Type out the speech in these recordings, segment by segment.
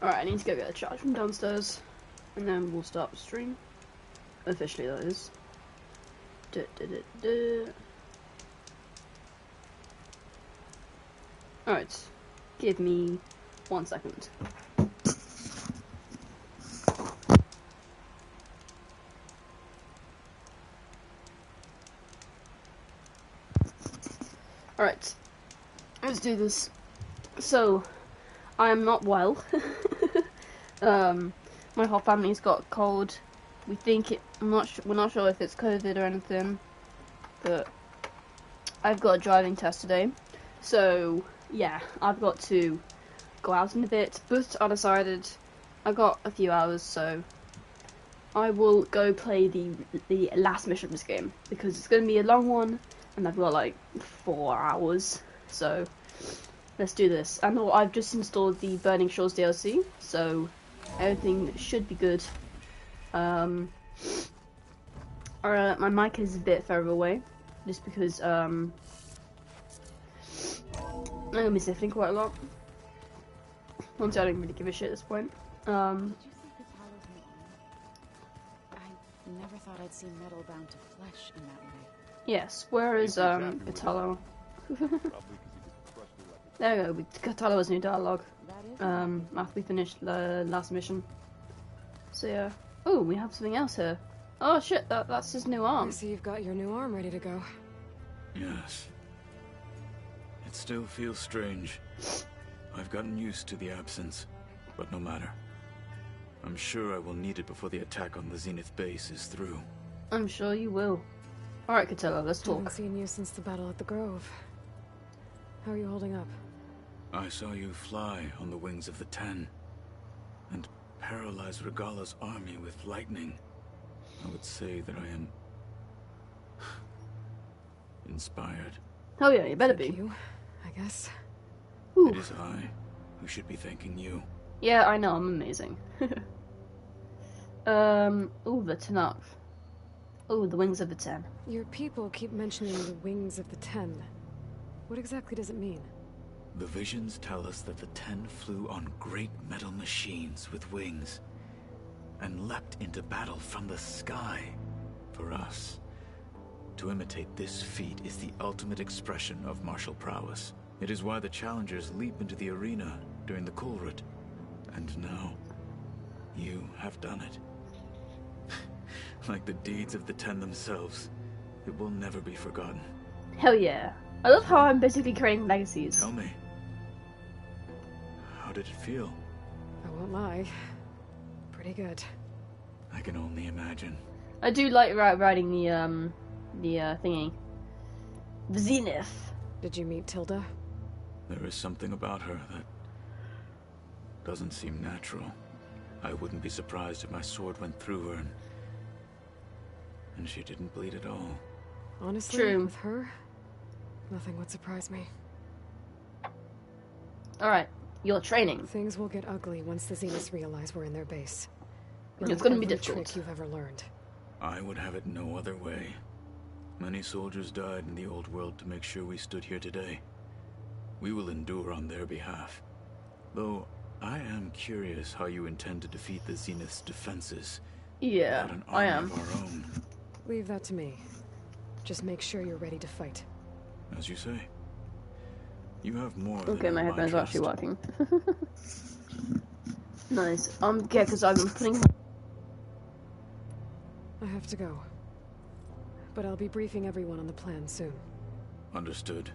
Alright, I need to go get a charge from downstairs, and then we'll start the stream. Officially, that is. Alright, give me 1 second. Alright, let's do this. So, I am not well. My whole family's got a cold. We think we're not sure if it's COVID or anything, but I've got a driving test today. So, yeah, I've got to go out in a bit, but I decided I got a few hours, so I will go play the last mission of this game, because it's going to be a long one, and I've got like 4 hours, so let's do this. And I've just installed the Burning Shores DLC, so everything should be good. My mic is a bit further away, just because I'm gonna be sniffling quite a lot. Honestly, I don't really give a shit at this point. Did you see Catalo's new armor? I never thought I'd see metal bound to flesh in that way. Yes, where is Catalo? There we go, with Catalo's new dialogue. After we finish the last mission. So yeah. Oh, we have something else here. Oh shit, that's his new arm. I see you've got your new arm ready to go. Yes. It still feels strange. I've gotten used to the absence, but no matter. I'm sure I will need it before the attack on the Zenith base is through. I'm sure you will. Alright, Catella, let's talk. Haven't seen you since the battle at the Grove. How are you holding up? I saw you fly on the wings of the Ten, and paralyze Regala's army with lightning. I would say that I am inspired. Oh yeah, you better Thank be. you, I guess. Ooh. It is I who should be thanking you. Yeah, I know, I'm amazing. Ooh, the Tanakh. Ooh, the wings of the Ten. Your people keep mentioning the wings of the Ten. What exactly does it mean? The visions tell us that the Ten flew on great metal machines with wings, and leapt into battle from the sky. For us, to imitate this feat is the ultimate expression of martial prowess. It is why the challengers leap into the arena during the Kulrut. And now, you have done it. Like the deeds of the Ten themselves, it will never be forgotten. Hell yeah. I love how I'm basically creating legacies. Tell me, how did it feel? I won't lie. Pretty good. I can only imagine. I do like riding the thingy. The Zenith. Did you meet Tilda? There is something about her that doesn't seem natural. I wouldn't be surprised if my sword went through her and she didn't bleed at all. Honestly, True. with her, nothing would surprise me. Alright, you're training. Things will get ugly once the Zeniths realize we're in their base. It's gonna be Every difficult. trick you've ever learned. I would have it no other way. Many soldiers died in the old world to make sure we stood here today. We will endure on their behalf. Though, I am curious how you intend to defeat the Zenith's defenses. Yeah, without an I army am. of our own. Leave that to me. Just make sure you're ready to fight. As you say. You have more than Okay, my earned headphones are trust. actually working. Nice. Yeah, because I've been putting... I have to go. But I'll be briefing everyone on the plan soon. Understood.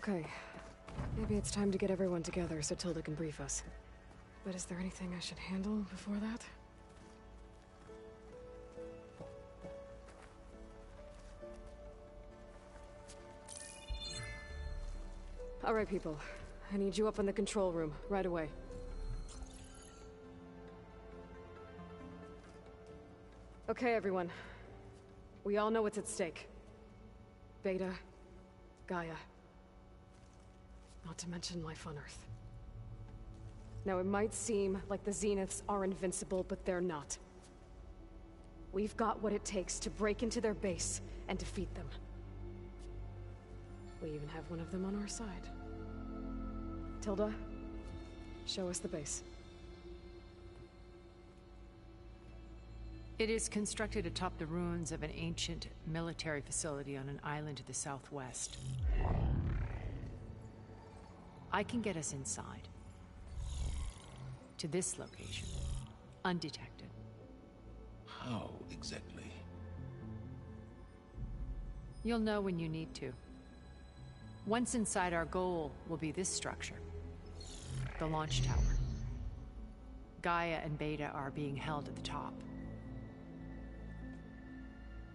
Okay. Maybe it's time to get everyone together so Tilda can brief us. But is there anything I should handle before that? Alright, people. I need you up in the control room, right away. Okay, everyone. We all know what's at stake. Beta, Gaia. Not to mention life on Earth. Now, it might seem like the Zeniths are invincible, but they're not. We've got what it takes to break into their base and defeat them. We even have one of them on our side. Tilda, show us the base. It is constructed atop the ruins of an ancient military facility on an island to the southwest. I can get us inside. To this location. Undetected. How exactly? You'll know when you need to. Once inside, our goal will be this structure. The launch tower. Gaia and Beta are being held at the top.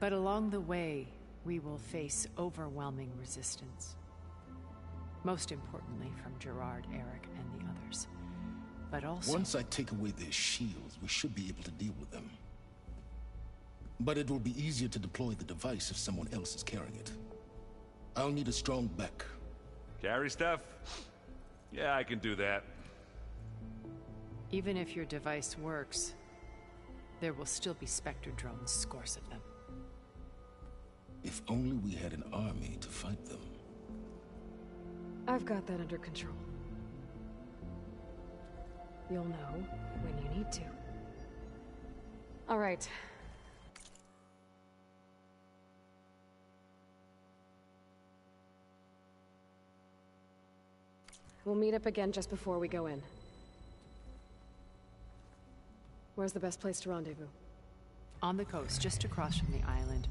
But along the way, we will face overwhelming resistance. Most importantly from Gerard, Eric, and the others. But also... Once I take away their shields, we should be able to deal with them. But it will be easier to deploy the device if someone else is carrying it. I'll need a strong back. Carry stuff? Yeah, I can do that. Even if your device works, there will still be Spectre drones, scores of them. If only we had an army to fight them. I've got that under control. You'll know when you need to. All right. We'll meet up again just before we go in. Where's the best place to rendezvous? On the coast, just across from the island.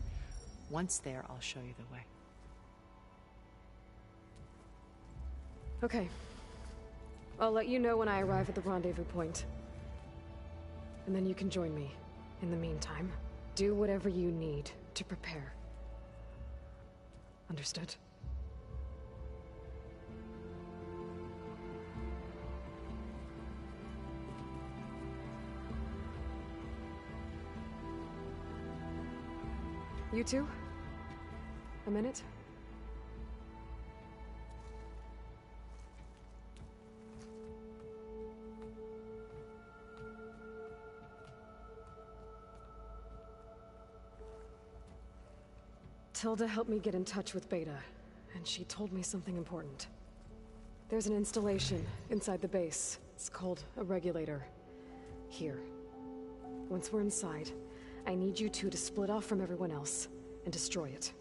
Once there, I'll show you the way. Okay. I'll let you know when I arrive at the rendezvous point. And then you can join me. In the meantime, do whatever you need to prepare. Understood? You two? A minute? Tilda helped me get in touch with Beta, and she told me something important. There's an installation inside the base. It's called a regulator. Here. Once we're inside, I need you two to split off from everyone else and destroy it.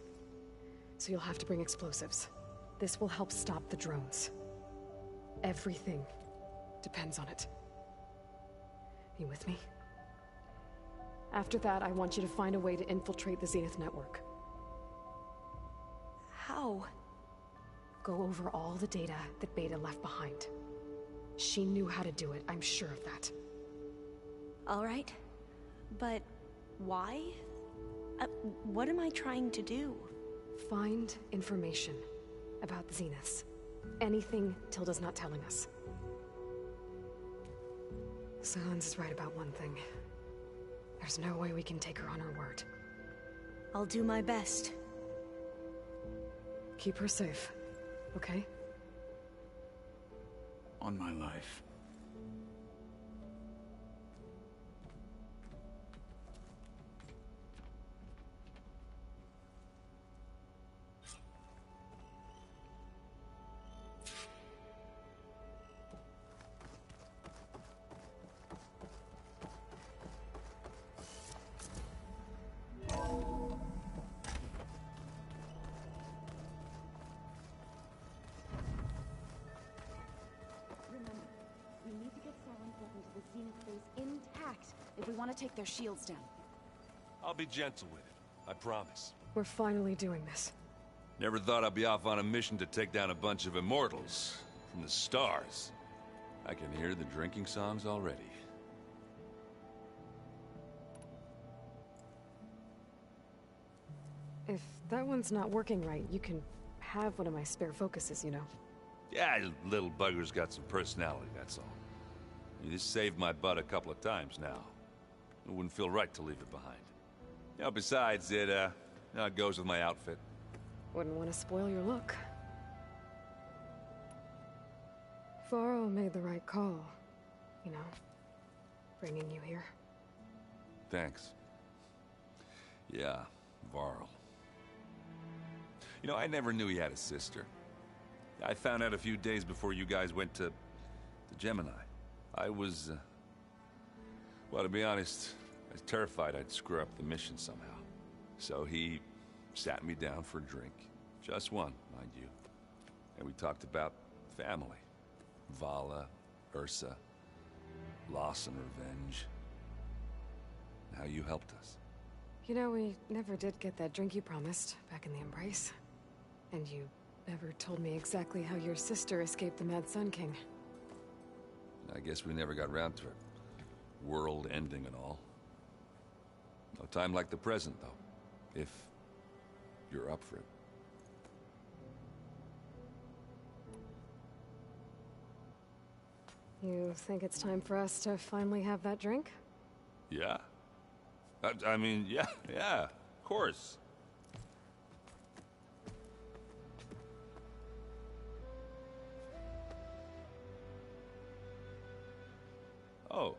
So you'll have to bring explosives. This will help stop the drones. Everything depends on it. You with me? After that, I want you to find a way to infiltrate the Zenith network. How? Go over all the data that Beta left behind. She knew how to do it, I'm sure of that. All right. But why? What am I trying to do? Find information about the Zeniths. Anything Tilda's not telling us. Sans is right about one thing. There's no way we can take her on her word. I'll do my best. Keep her safe, okay? On my life. If we want to take their shields down. I'll be gentle with it, I promise. We're finally doing this. Never thought I'd be off on a mission to take down a bunch of immortals from the stars. I can hear the drinking songs already. If that one's not working right, you can have one of my spare focuses, you know. Yeah, little bugger's got some personality, that's all. You just saved my butt a couple of times now. It wouldn't feel right to leave it behind. You know, besides, it goes with my outfit. Wouldn't want to spoil your look. Varro made the right call, you know, bringing you here. Thanks. Yeah, Varl. You know, I never knew he had a sister. I found out a few days before you guys went to Gemini. I was, well, to be honest, I was terrified I'd screw up the mission somehow. So he sat me down for a drink. Just one, mind you. And we talked about family. Vala, Ursa, loss and revenge. How you helped us. You know, we never did get that drink you promised back in the Embrace. And you never told me exactly how your sister escaped the Mad Sun King. I guess we never got round to it. World ending and all. No time like the present, though. If you're up for it. You think it's time for us to finally have that drink? Yeah? I mean, yeah, of course. Oh.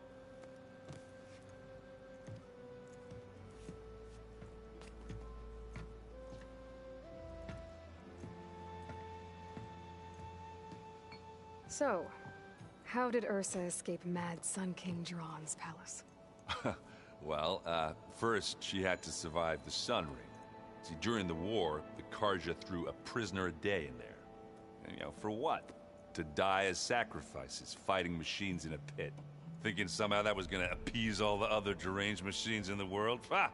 So, how did Ursa escape Mad Sun King Jiran's palace? Well, first she had to survive the Sun Ring. See, during the war, the Karja threw a prisoner a day in there. And, you know, for what? To die as sacrifices, fighting machines in a pit. Thinking somehow that was gonna appease all the other deranged machines in the world? Ha!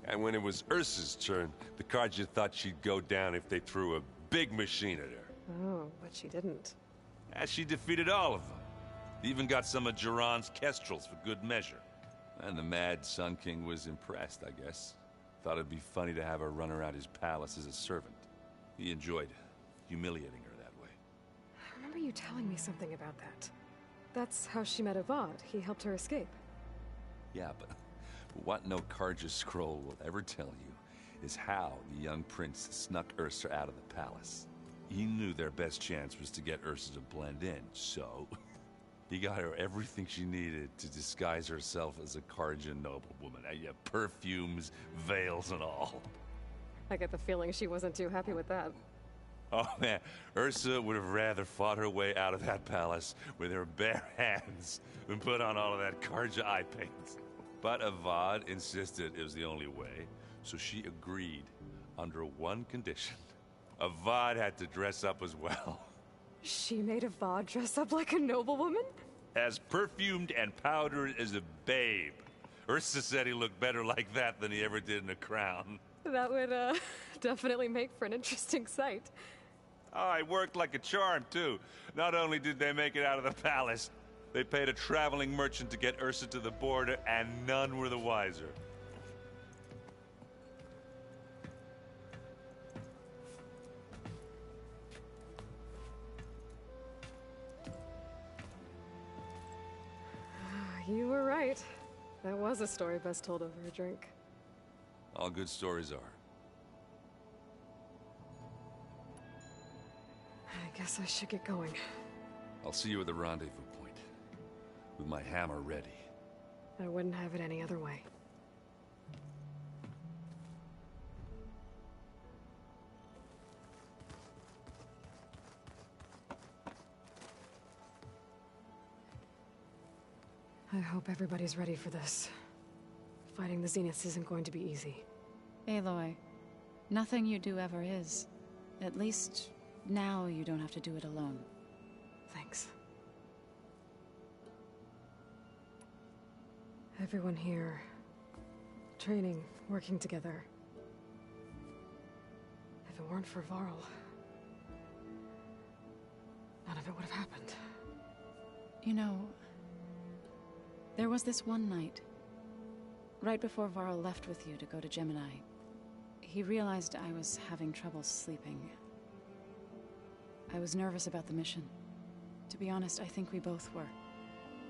And when it was Ursa's turn, the Karja thought she'd go down if they threw a big machine at her. Oh, but she didn't. And she defeated all of them. Even got some of Jiran's kestrels for good measure. And the Mad Sun King was impressed, I guess. Thought it'd be funny to have her run around his palace as a servant. He enjoyed humiliating her that way. I remember you telling me something about that. That's how she met Avad. He helped her escape. Yeah, but what no Karja scroll will ever tell you is how the young prince snuck Ursa out of the palace. He knew their best chance was to get Ursa to blend in, so he got her everything she needed to disguise herself as a Karja noblewoman. Yeah, perfumes, veils, and all. I get the feeling she wasn't too happy with that. Oh man, Ursa would have rather fought her way out of that palace with her bare hands than put on all of that Karja eye paint. But Avad insisted it was the only way, so she agreed under one condition. Avad had to dress up as well. She made Avad dress up like a noblewoman? As perfumed and powdered as a babe. Ursa said he looked better like that than he ever did in a crown. That would, definitely make for an interesting sight. Oh, it worked like a charm, too. Not only did they make it out of the palace, they paid a traveling merchant to get Ursa to the border, and none were the wiser. You were right. That was a story best told over a drink. All good stories are. I guess I should get going. I'll see you at the rendezvous point, with my hammer ready. I wouldn't have it any other way. I hope everybody's ready for this. Fighting the Zeniths isn't going to be easy. Aloy, nothing you do ever is. At least, now you don't have to do it alone. Thanks. Everyone here training, working together. If it weren't for Varl, none of it would have happened. You know, there was this one night, right before Varl left with you to go to Gemini. He realized I was having trouble sleeping. I was nervous about the mission. To be honest, I think we both were.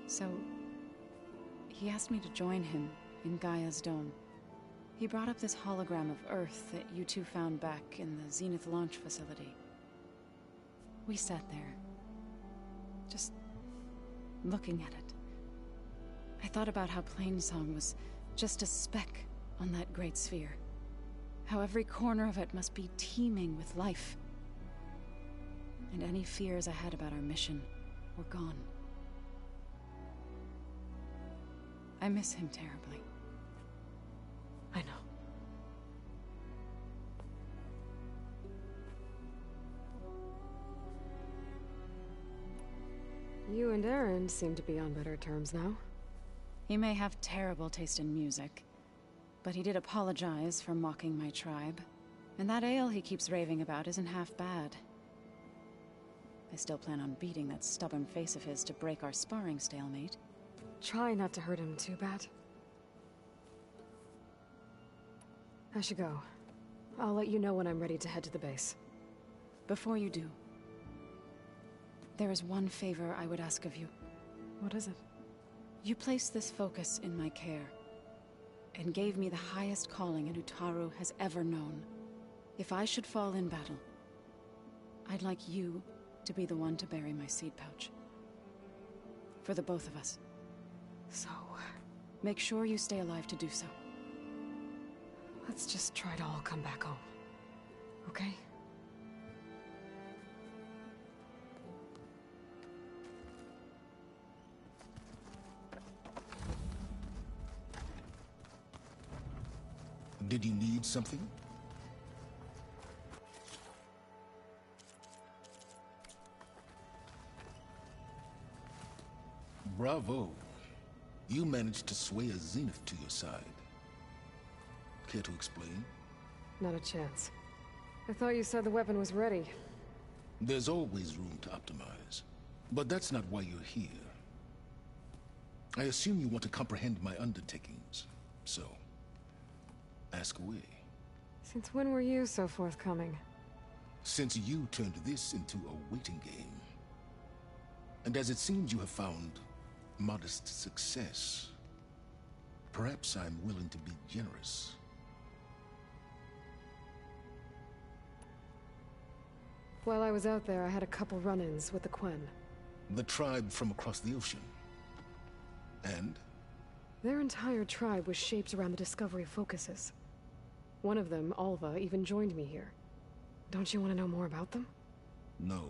So, he asked me to join him in Gaia's dome. He brought up this hologram of Earth that you two found back in the Zenith launch facility. We sat there, just looking at it. I thought about how Plainsong was just a speck on that great sphere. How every corner of it must be teeming with life. And any fears I had about our mission were gone. I miss him terribly. I know. You and Aaron seem to be on better terms now. He may have terrible taste in music, but he did apologize for mocking my tribe. And that ale he keeps raving about isn't half bad. I still plan on beating that stubborn face of his to break our sparring stalemate. Try not to hurt him too bad. I should go. I'll let you know when I'm ready to head to the base. Before you do, there is one favor I would ask of you. What is it? You placed this focus in my care, and gave me the highest calling an Utaru has ever known. If I should fall in battle, I'd like you to be the one to bury my seed pouch. For the both of us. So, make sure you stay alive to do so. let's just try to all come back home. Okay? Did you need something? Bravo. You managed to sway a Zenith to your side. Care to explain? Not a chance. I thought you said the weapon was ready. There's always room to optimize. But that's not why you're here. I assume you want to comprehend my undertakings. So, ask away. Since when were you so forthcoming? Since you turned this into a waiting game. And as it seems you have found modest success, perhaps I'm willing to be generous. While I was out there, I had a couple run-ins with the Quen. The tribe from across the ocean. And? Their entire tribe was shaped around the discovery of focuses. One of them, Alva, even joined me here. Don't you want to know more about them? No.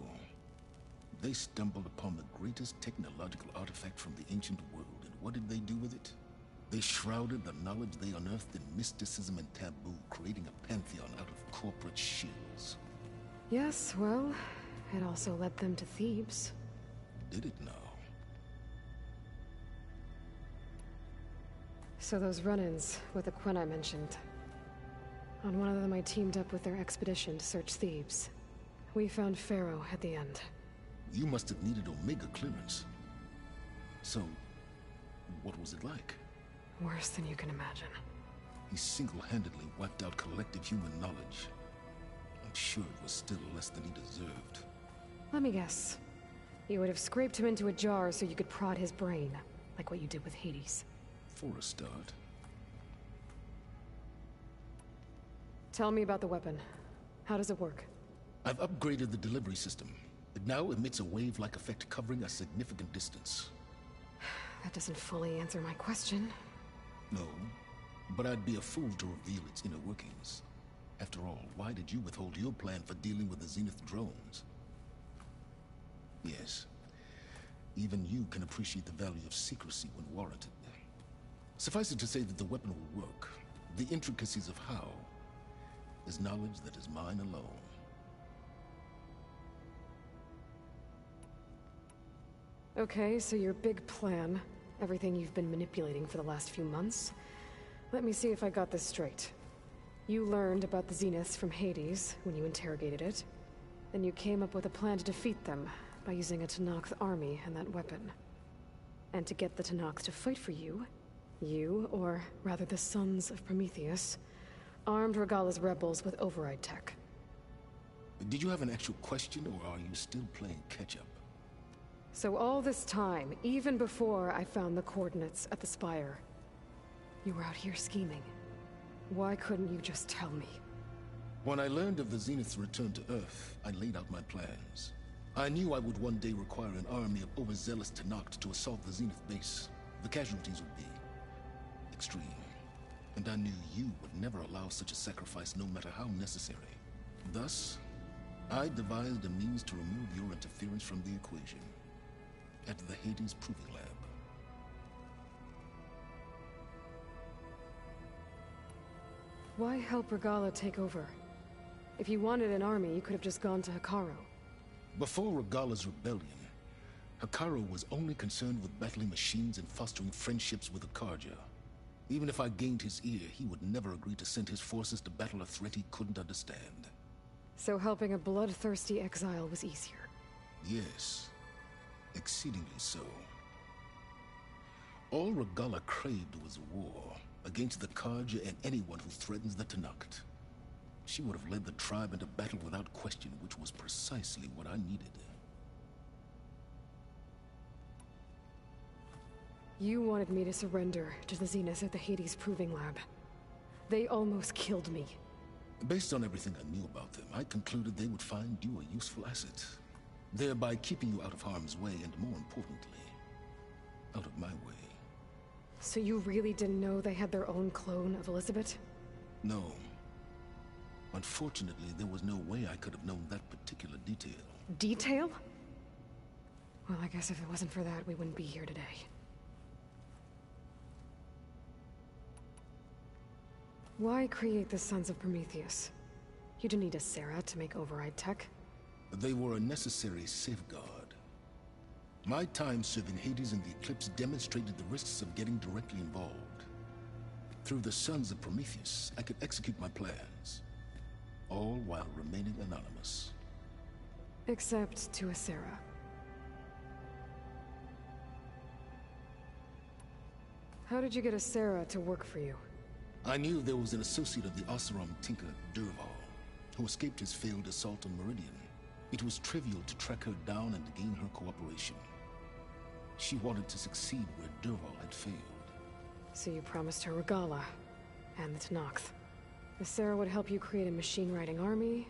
They stumbled upon the greatest technological artifact from the ancient world, and what did they do with it? They shrouded the knowledge they unearthed in mysticism and taboo, creating a pantheon out of corporate shills. Yes, well, it also led them to Thebes. Did it now? So those run-ins with the Quen I mentioned. On one of them I teamed up with their expedition to search Thebes. We found Pharaoh at the end. You must have needed Omega clearance. So, what was it like? Worse than you can imagine. He single-handedly wiped out collective human knowledge. I'm sure it was still less than he deserved. Let me guess. You would have scraped him into a jar so you could prod his brain, like what you did with Hades. For a start. Tell me about the weapon. How does it work? I've upgraded the delivery system. It now emits a wave-like effect covering a significant distance. That doesn't fully answer my question. No, but I'd be a fool to reveal its inner workings. After all, why did you withhold your plan for dealing with the Zenith drones? Yes, even you can appreciate the value of secrecy when warranted. Suffice it to say that the weapon will work. The intricacies of how is knowledge that is mine alone. Okay, so your big plan, everything you've been manipulating for the last few months, Let me see if I got this straight. You learned about the Zeniths from Hades when you interrogated it. Then you came up with a plan to defeat them by using a Tenakth army and that weapon. And to get the Tenakth to fight for you, or rather the Sons of Prometheus, armed Regalla's rebels with override tech. Did you have an actual question, or are you still playing catch-up? So all this time, even before I found the coordinates at the Spire, you were out here scheming. Why couldn't you just tell me? When I learned of the Zenith's return to Earth, I laid out my plans. I knew I would one day require an army of overzealous Tenakth to assault the Zenith base. The casualties would be extreme. And I knew you would never allow such a sacrifice, no matter how necessary. Thus, I devised a means to remove your interference from the equation. At the Hades Proving Lab. Why help Regalla take over? If you wanted an army, you could have just gone to Hekarro. Before Regalla's rebellion, Hekarro was only concerned with battling machines and fostering friendships with Akarja. Even if I gained his ear, he would never agree to send his forces to battle a threat he couldn't understand. So helping a bloodthirsty exile was easier? Yes. Exceedingly so. All Regalla craved was war, against the Karja and anyone who threatens the Tenakth. She would have led the tribe into battle without question, which was precisely what I needed. You wanted me to surrender to the Zeniths at the Hades Proving Lab. They almost killed me. Based on everything I knew about them, I concluded they would find you a useful asset, thereby keeping you out of harm's way and, more importantly, out of my way. So you really didn't know they had their own clone of Elizabeth? No. Unfortunately, there was no way I could have known that particular detail. Detail? Well, I guess if it wasn't for that, we wouldn't be here today. Why create the Sons of Prometheus? You didn't need a Sarah to make override tech. They were a necessary safeguard. My time serving Hades and the Eclipse demonstrated the risks of getting directly involved. Through the Sons of Prometheus, I could execute my plans, all while remaining anonymous. Except to a Sarah. How did you get a Sarah to work for you? I knew there was an associate of the Oseram tinker, Derval, who escaped his failed assault on Meridian. It was trivial to track her down and gain her cooperation. She wanted to succeed where Derval had failed. So you promised her Regalla, and the Tenakth. The Sarah would help you create a machine-riding army,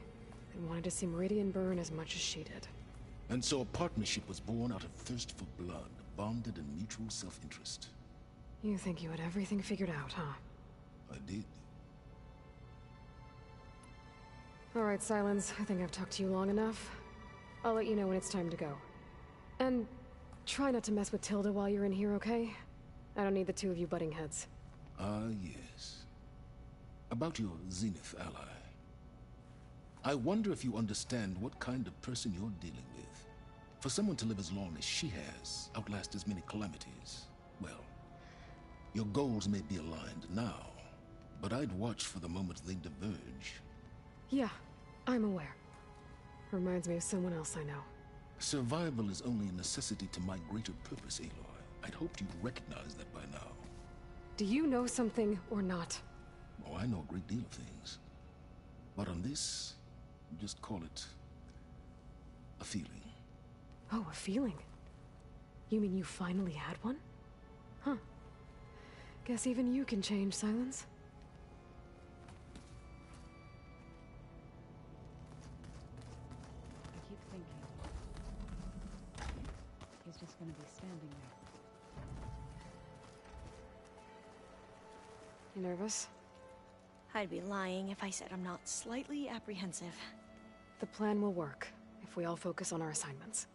and wanted to see Meridian burn as much as she did. And so a partnership was born out of thirst for blood, bonded in mutual self-interest. You think you had everything figured out, huh? I did. Alright, Silence. I think I've talked to you long enough. I'll let you know when it's time to go. And try not to mess with Tilda while you're in here, okay? I don't need the two of you butting heads. Ah, yes. About your Zenith ally. I wonder if you understand what kind of person you're dealing with. For someone to live as long as she has, outlast as many calamities, well, your goals may be aligned now, but I'd watch for the moment they diverge. Yeah, I'm aware. Reminds me of someone else I know. Survival is only a necessity to my greater purpose, Aloy. I'd hoped you'd recognize that by now. Do you know something or not? Oh, I know a great deal of things. But on this, just call it a feeling. Oh, a feeling? You mean you finally had one? Huh. Guess even you can change, Silence. I keep thinking. He's just gonna be standing there. You nervous? I'd be lying if I said I'm not slightly apprehensive. The plan will work, if we all focus on our assignments.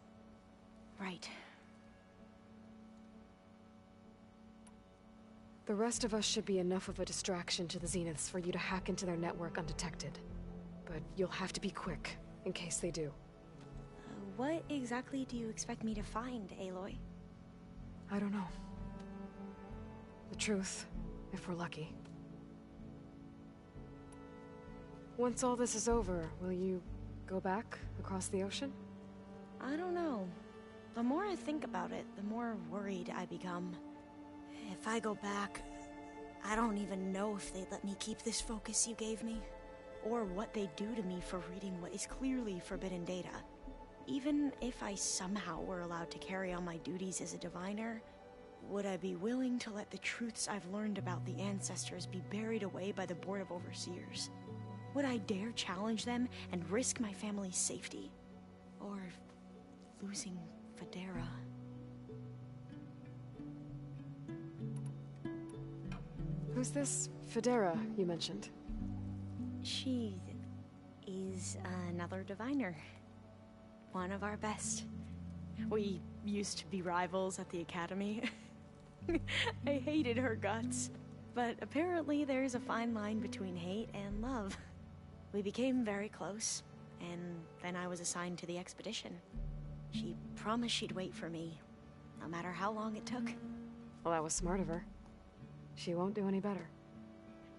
Right. The rest of us should be enough of a distraction to the Zeniths for you to hack into their network undetected. But you'll have to be quick, in case they do. What exactly do you expect me to find, Aloy? I don't know. The truth, if we're lucky. Once all this is over, will you go back across the ocean? I don't know. The more I think about it, the more worried I become. If I go back, I don't even know if they'd let me keep this focus you gave me, or what they'd do to me for reading what is clearly forbidden data. Even if I somehow were allowed to carry on my duties as a diviner, would I be willing to let the truths I've learned about the ancestors be buried away by the Board of Overseers? Would I dare challenge them and risk my family's safety? Or losing Federa? Who's this Federa you mentioned? She is another diviner. One of our best. We used to be rivals at the academy. I hated her guts. But apparently there's a fine line between hate and love. We became very close, and then I was assigned to the expedition. She promised she'd wait for me, no matter how long it took. Well, that was smart of her. She won't do any better.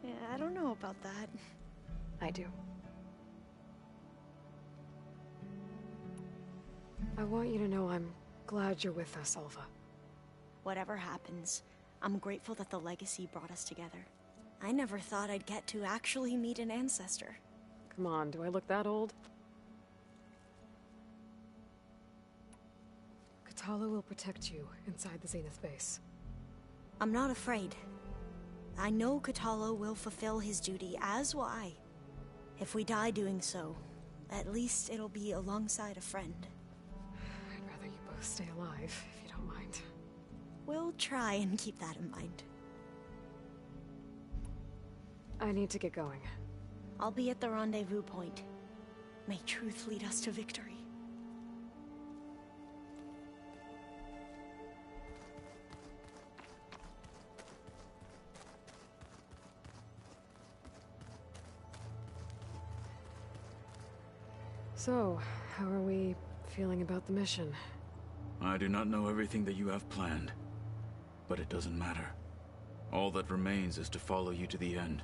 Yeah, I don't know about that. I do. I want you to know I'm glad you're with us, Alva. Whatever happens, I'm grateful that the legacy brought us together. I never thought I'd get to actually meet an ancestor. Come on, do I look that old? Katala will protect you inside the Zenith base. I'm not afraid. I know Katala will fulfill his duty, as will I. If we die doing so, at least it'll be alongside a friend. I'd rather you both stay alive, if you don't mind. We'll try and keep that in mind. I need to get going. I'll be at the rendezvous point. May truth lead us to victory. So, how are we feeling about the mission? I do not know everything that you have planned, but it doesn't matter. All that remains is to follow you to the end,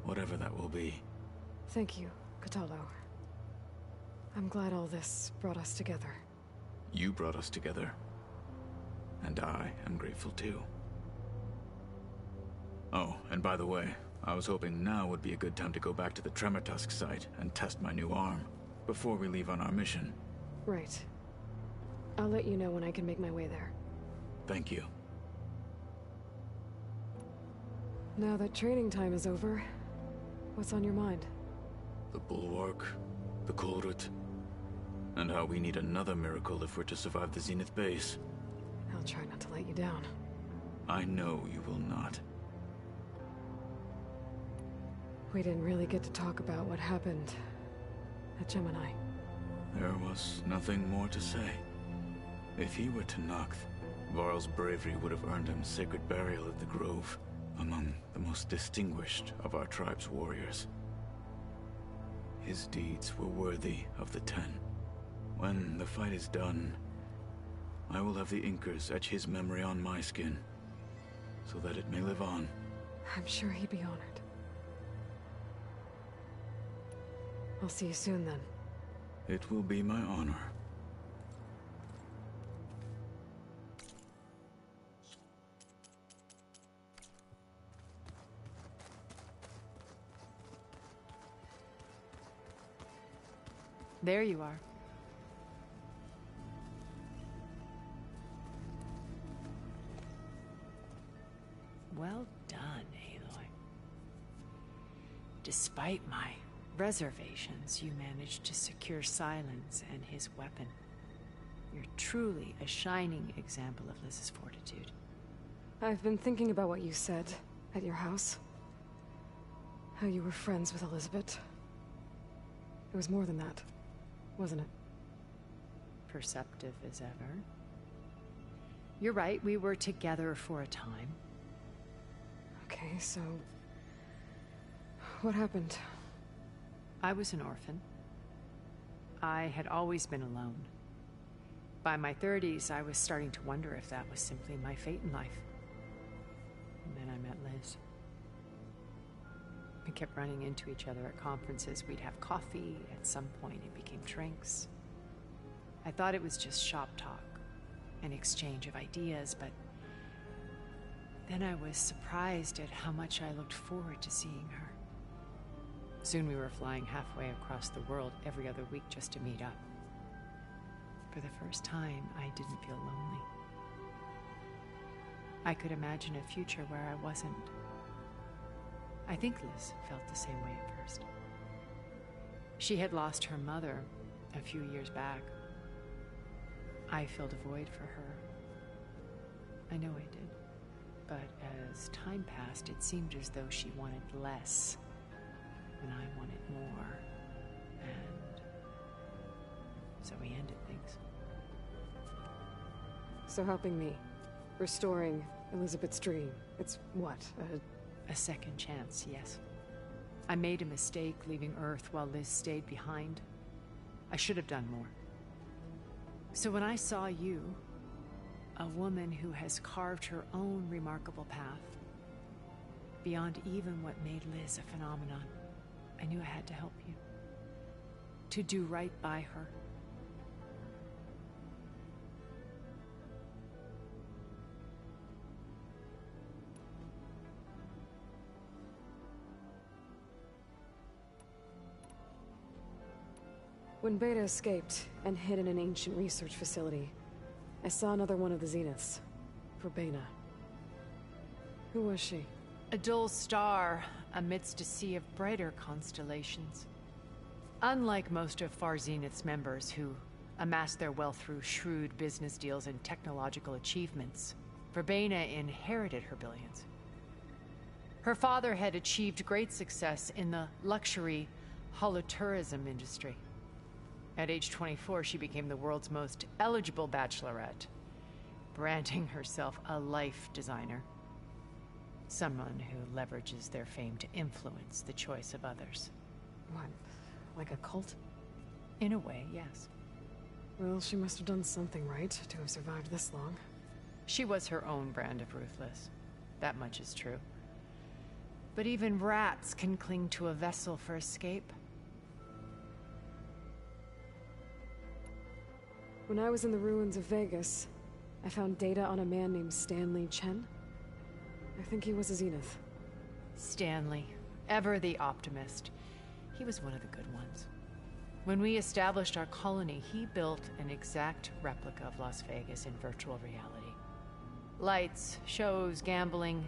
whatever that will be. Thank you, Katalo. I'm glad all this brought us together. You brought us together, and I am grateful too. Oh, and by the way, I was hoping now would be a good time to go back to the Tremortusk site and test my new arm, before we leave on our mission. Right. I'll let you know when I can make my way there. Thank you. Now that training time is over, what's on your mind? The Bulwark, the Kulrut, and how we need another miracle if we're to survive the Zenith base. I'll try not to let you down. I know you will not. We didn't really get to talk about what happened at Gemini. There was nothing more to say. If he were to Noct, Varl's bravery would have earned him sacred burial at the Grove, among the most distinguished of our tribe's warriors. His deeds were worthy of the Ten. When the fight is done, I will have the Inkers etch his memory on my skin, so that it may live on. I'm sure he'd be honored. I'll see you soon, then. It will be my honor. There you are. Well done, Aloy. Despite my reservations, you managed to secure Silence and his weapon. You're truly a shining example of Liz's fortitude. I've been thinking about what you said at your house. How you were friends with Elizabeth. It was more than that, wasn't it? Perceptive as ever. You're right, we were together for a time. Okay, so... what happened? I was an orphan. I had always been alone. By my 30s, I was starting to wonder if that was simply my fate in life. And then I met Liz. We kept running into each other at conferences. We'd have coffee. At some point, it became drinks. I thought it was just shop talk, an exchange of ideas, but then I was surprised at how much I looked forward to seeing her. Soon we were flying halfway across the world every other week just to meet up. For the first time, I didn't feel lonely. I could imagine a future where I wasn't. I think Liz felt the same way at first. She had lost her mother a few years back. I filled a void for her. I know I did. But as time passed, it seemed as though she wanted less, and I wanted more. And so we ended things. So helping me, restoring Elizabeth's dream, it's what, A second chance, yes. I made a mistake leaving Earth while Liz stayed behind. I should have done more. So when I saw you, a woman who has carved her own remarkable path, beyond even what made Liz a phenomenon, I knew I had to help you. To do right by her. When Beta escaped and hid in an ancient research facility, I saw another one of the Zeniths, Verbena. Who was she? A dull star amidst a sea of brighter constellations. Unlike most of Far Zenith's members who amassed their wealth through shrewd business deals and technological achievements, Verbena inherited her billions. Her father had achieved great success in the luxury holotourism industry. At age 24, she became the world's most eligible bachelorette, branding herself a life designer. Someone who leverages their fame to influence the choice of others. What, like a cult? In a way, yes. Well, she must have done something right to have survived this long. She was her own brand of ruthless. That much is true. But even rats can cling to a vessel for escape. When I was in the ruins of Vegas, I found data on a man named Stanley Chen. I think he was a Zenith. Stanley, ever the optimist. He was one of the good ones. When we established our colony, he built an exact replica of Las Vegas in virtual reality. Lights, shows, gambling,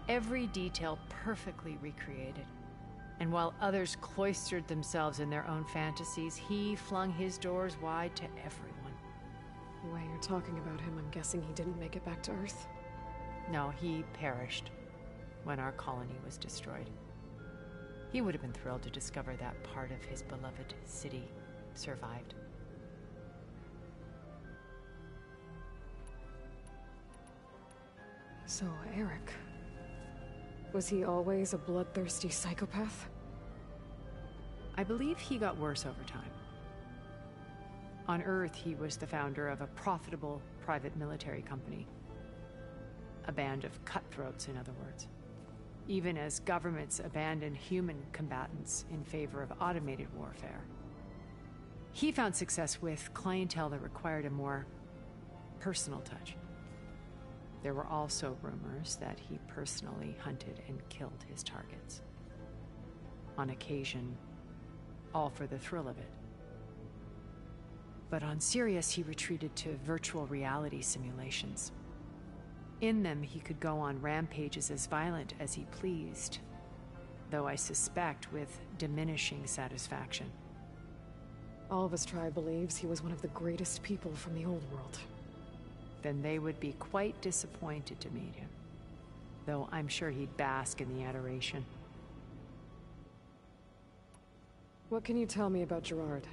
every detail perfectly recreated. And while others cloistered themselves in their own fantasies, he flung his doors wide to everyone. The way you're talking about him, I'm guessing he didn't make it back to Earth? No, he perished when our colony was destroyed. He would have been thrilled to discover that part of his beloved city survived. So, Eric... was he always a bloodthirsty psychopath? I believe he got worse over time. On Earth, he was the founder of a profitable private military company. A band of cutthroats, in other words. Even as governments abandoned human combatants in favor of automated warfare. He found success with clientele that required a more personal touch. There were also rumors that he personally hunted and killed his targets. On occasion, all for the thrill of it. But on Sirius, he retreated to virtual reality simulations. In them, he could go on rampages as violent as he pleased, though I suspect with diminishing satisfaction. All of his tribe believes he was one of the greatest people from the old world. Then they would be quite disappointed to meet him, though I'm sure he'd bask in the adoration. What can you tell me about Gerard?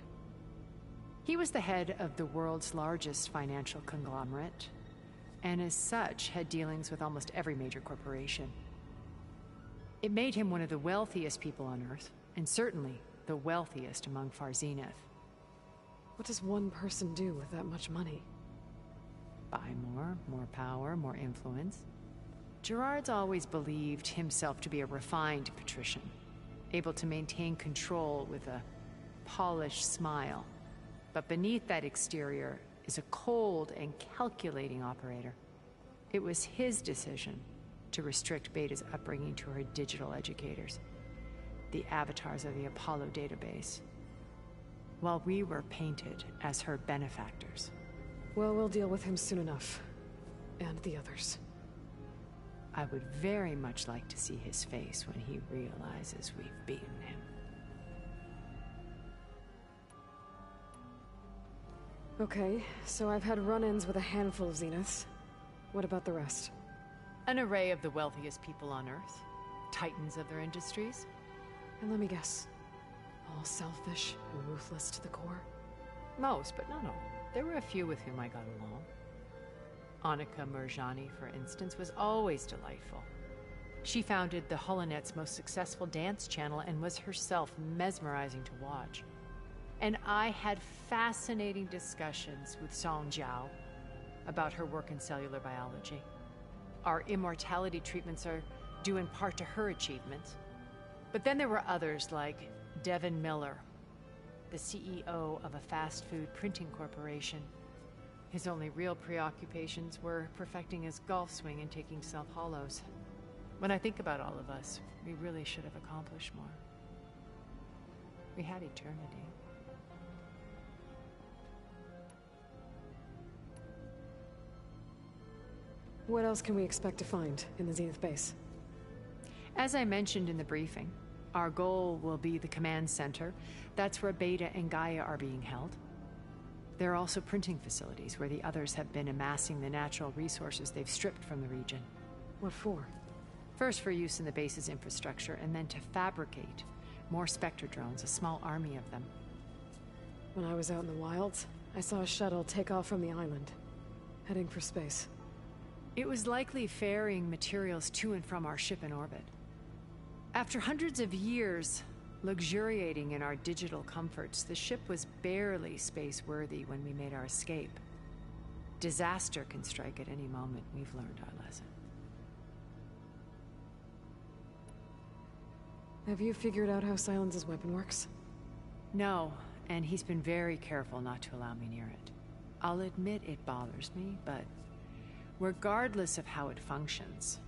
He was the head of the world's largest financial conglomerate, and as such had dealings with almost every major corporation. It made him one of the wealthiest people on Earth, and certainly the wealthiest among Far Zenith. What does one person do with that much money? Buy more power, more influence. Gerard's always believed himself to be a refined patrician, able to maintain control with a polished smile. But beneath that exterior is a cold and calculating operator. It was his decision to restrict Beta's upbringing to her digital educators, the avatars of the Apollo database, while we were painted as her benefactors. Well, we'll deal with him soon enough. And the others. I would very much like to see his face when he realizes we've beaten him. Okay, so I've had run-ins with a handful of Zeniths. What about the rest? An array of the wealthiest people on Earth, titans of their industries. And let me guess, all selfish and ruthless to the core? Most, but not all. There were a few with whom I got along. Annika Murjani, for instance, was always delightful. She founded the Holonet's most successful dance channel and was herself mesmerizing to watch. And I had fascinating discussions with Song Jiao about her work in cellular biology. Our immortality treatments are due in part to her achievements. But then there were others like Devin Miller, the CEO of a fast food printing corporation. His only real preoccupations were perfecting his golf swing and taking self-hollows. When I think about all of us, we really should have accomplished more. We had eternity. What else can we expect to find in the Zenith base? As I mentioned in the briefing, our goal will be the command center. That's where Beta and Gaia are being held. There are also printing facilities where the others have been amassing the natural resources they've stripped from the region. What for? First for use in the base's infrastructure, and then to fabricate more Spectre drones, a small army of them. When I was out in the wilds, I saw a shuttle take off from the island, heading for space. It was likely ferrying materials to and from our ship in orbit. After hundreds of years luxuriating in our digital comforts, the ship was barely space-worthy when we made our escape. Disaster can strike at any moment. We've learned our lesson. Have you figured out how Silence's weapon works? No, and he's been very careful not to allow me near it. I'll admit it bothers me, but regardless of how it functions,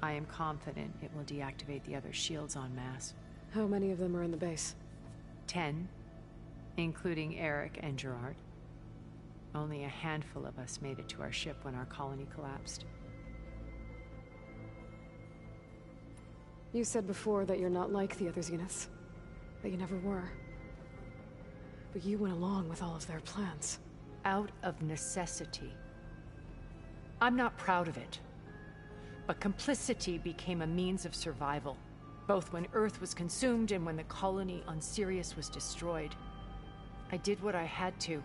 I am confident it will deactivate the other shields en masse. How many of them are in the base? 10, including Eric and Gerard. Only a handful of us made it to our ship when our colony collapsed. You said before that you're not like the other Zeniths. That you never were. But you went along with all of their plans. Out of necessity. I'm not proud of it. But complicity became a means of survival, both when Earth was consumed and when the colony on Sirius was destroyed. I did what I had to.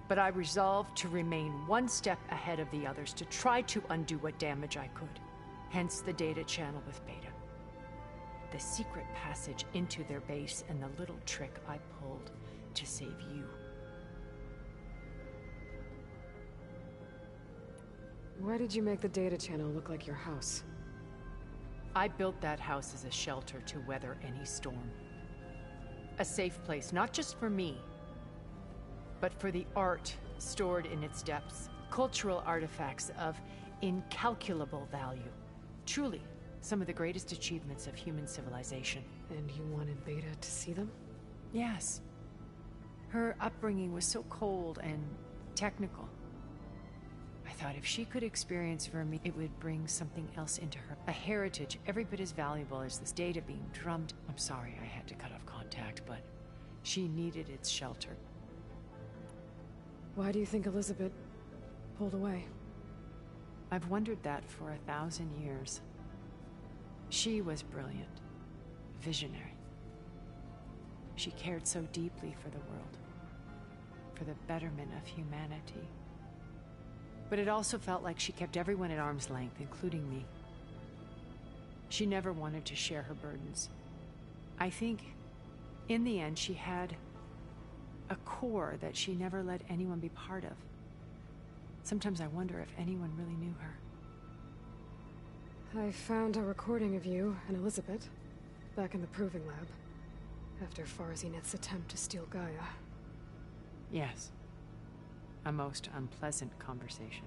But I resolved to remain one step ahead of the others, to try to undo what damage I could. Hence the data channel with Beta. The secret passage into their base and the little trick I pulled to save you. Why did you make the data channel look like your house? I built that house as a shelter to weather any storm. A safe place, not just for me, but for the art stored in its depths, cultural artifacts of incalculable value. Truly, some of the greatest achievements of human civilization. And you wanted Beta to see them? Yes. Her upbringing was so cold and technical. I thought if she could experience Vermi, it would bring something else into her. A heritage every bit as valuable as this data being drummed. I'm sorry I had to cut off contact, but she needed its shelter. Why do you think Elizabeth pulled away? I've wondered that for 1,000 years. She was brilliant, visionary. She cared so deeply for the world, for the betterment of humanity. But it also felt like she kept everyone at arm's length, including me. She never wanted to share her burdens. I think, in the end, she had a core that she never let anyone be part of. Sometimes I wonder if anyone really knew her. I found a recording of you and Elizabeth. back in the proving lab, after Farzineth's attempt to steal Gaia. Yes. A most unpleasant conversation.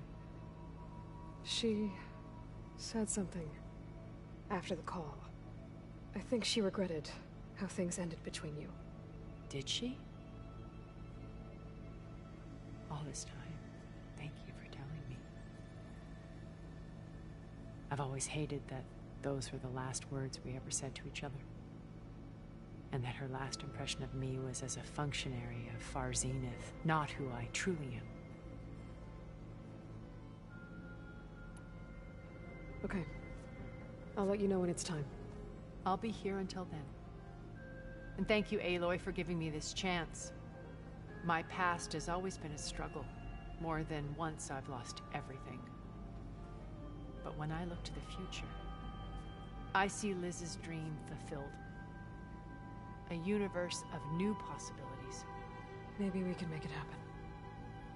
She said something after the call. I think she regretted how things ended between you. Did she? All this time, thank you for telling me. I've always hated that those were the last words we ever said to each other. And that her last impression of me was as a functionary of Farzineth, not who I truly am. Okay. I'll let you know when it's time. I'll be here until then. And thank you, Aloy, for giving me this chance. My past has always been a struggle. More than once I've lost everything. But when I look to the future, I see Liz's dream fulfilled. A universe of new possibilities. Maybe we can make it happen.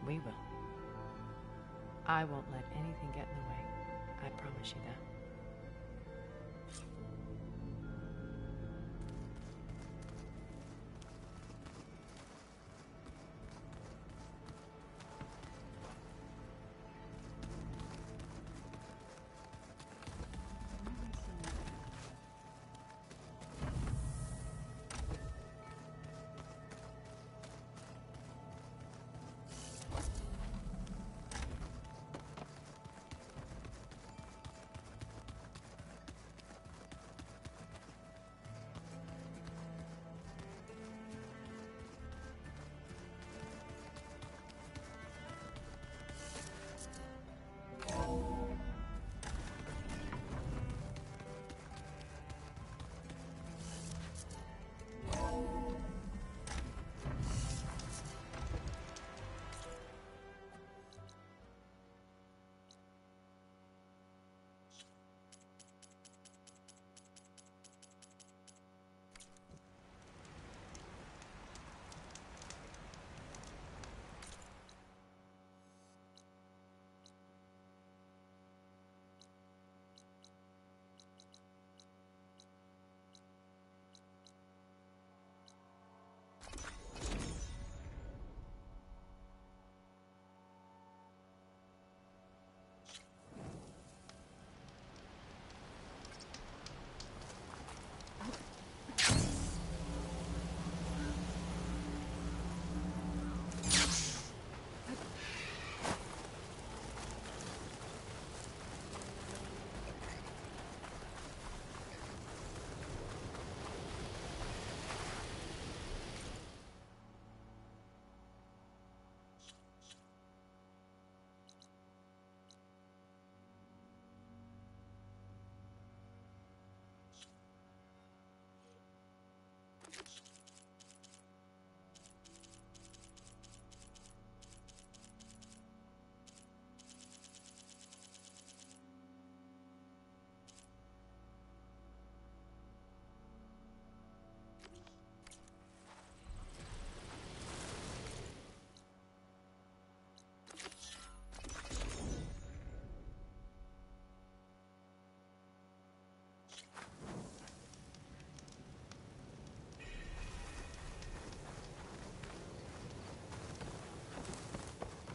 We will. I won't let anything get in the way. I promise you that.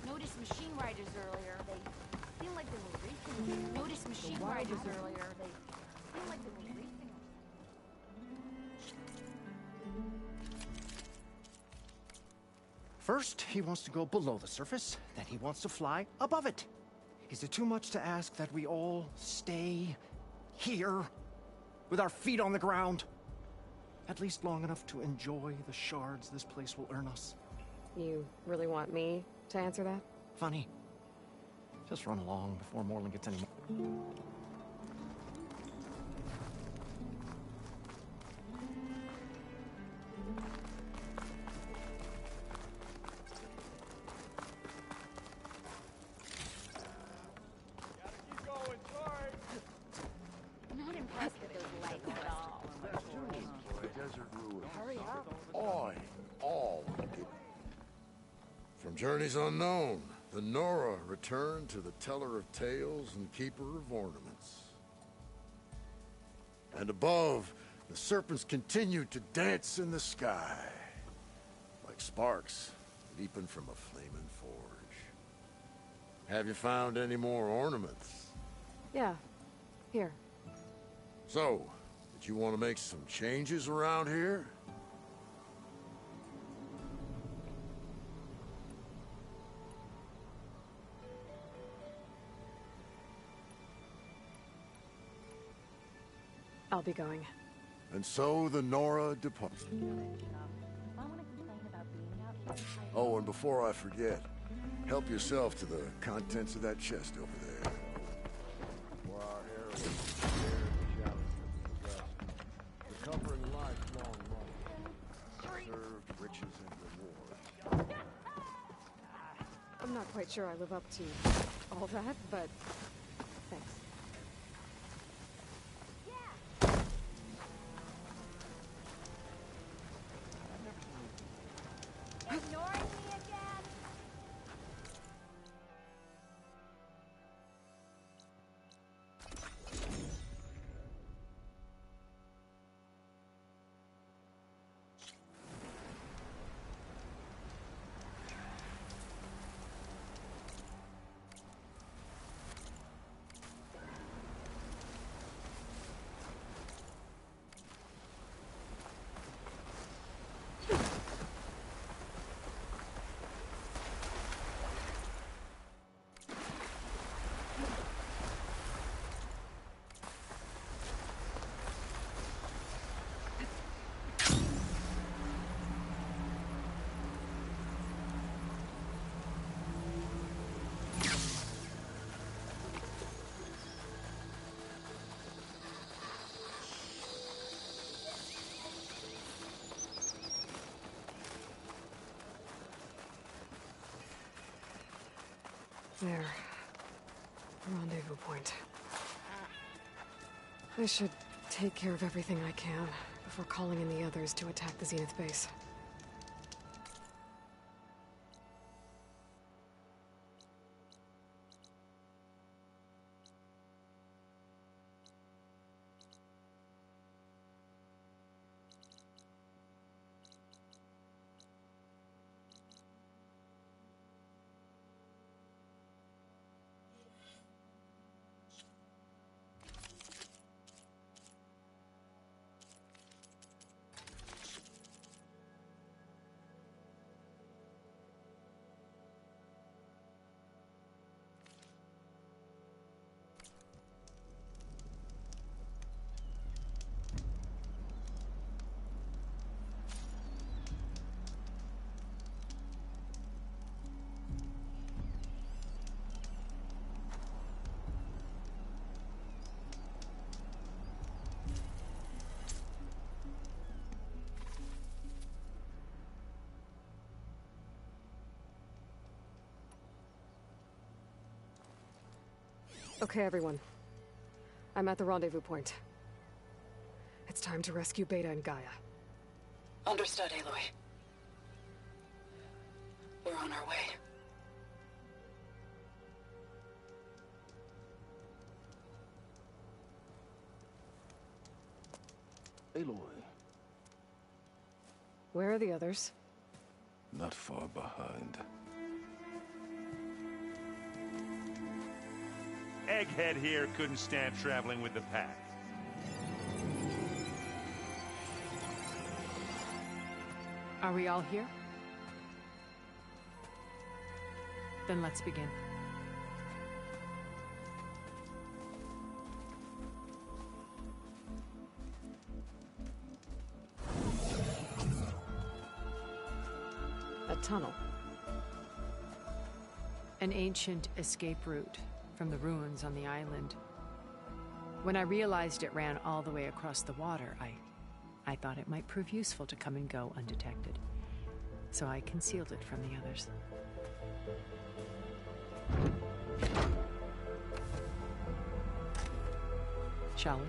Noticed machine riders earlier. They seemed like they were racing. Noticed machine riders earlier. They seemed like they were racing. First, he wants to go below the surface, then he wants to fly above it. Is it too much to ask that we all stay here, with our feet on the ground? At least long enough to enjoy the shards this place will earn us. You really want me to answer that? Funny. Just run along before Moreland gets any more. Not impressed with those legs at all. Hurry up. All wicked. From journeys unknown, the Nora returned to the teller of tales and keeper of ornaments. And above, The serpents continue to dance in the sky, like sparks leaping from a flaming forge. Have you found any more ornaments? Yeah. Here. So, did you want to make some changes around here? I'll be going. And so the Nora departs. Oh, and before I forget, help yourself to the contents of that chest over there. For our heritage, the chalice recovering lifelong money, served riches and reward. I'm not quite sure I live up to all that, but thanks. Ignoring me again? There. Rendezvous point. I should take care of everything I can before calling in the others to attack the Zenith base. Okay, everyone. I'm at the rendezvous point. It's time to rescue Beta and Gaia. Understood, Aloy. We're on our way. Aloy, Where are the others? not far behind. Egghead here couldn't stand traveling with the pack. Are we all here? Then let's begin. A tunnel. An ancient escape route from the ruins on the island. When I realized it ran all the way across the water, I thought it might prove useful to come and go undetected. So I concealed it from the others. Shall we?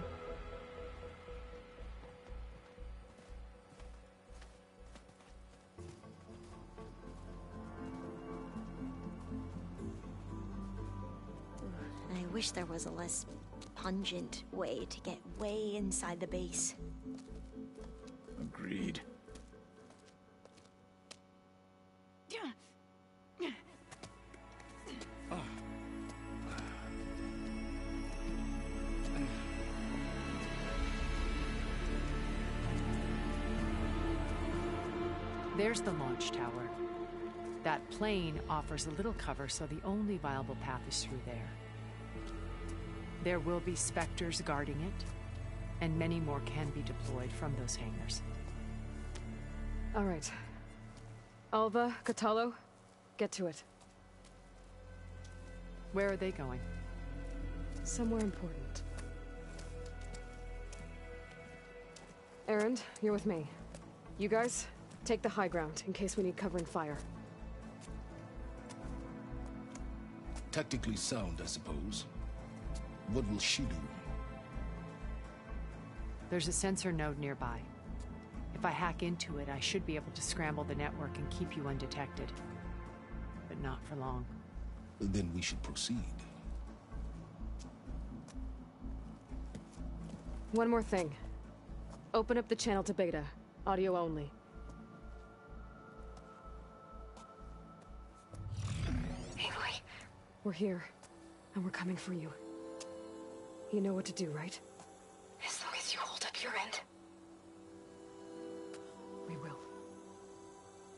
I wish there was a less pungent way to get way inside the base. Agreed. There's the launch tower. That plane offers a little cover, so the only viable path is through there. There will be Spectres guarding it, and many more can be deployed from those hangars. All right. Alva, Catalo, get to it. Where are they going? Somewhere important. Erend, you're with me. You guys, take the high ground in case we need covering fire. Tactically sound, I suppose. What will she do? There's a sensor node nearby. If I hack into it, I should be able to scramble the network and keep you undetected. But not for long. Then we should proceed. One more thing. Open up the channel to Beta. Audio only. Aloy, we're here, and we're coming for you. You know what to do, right? As long as you hold up your end. We will.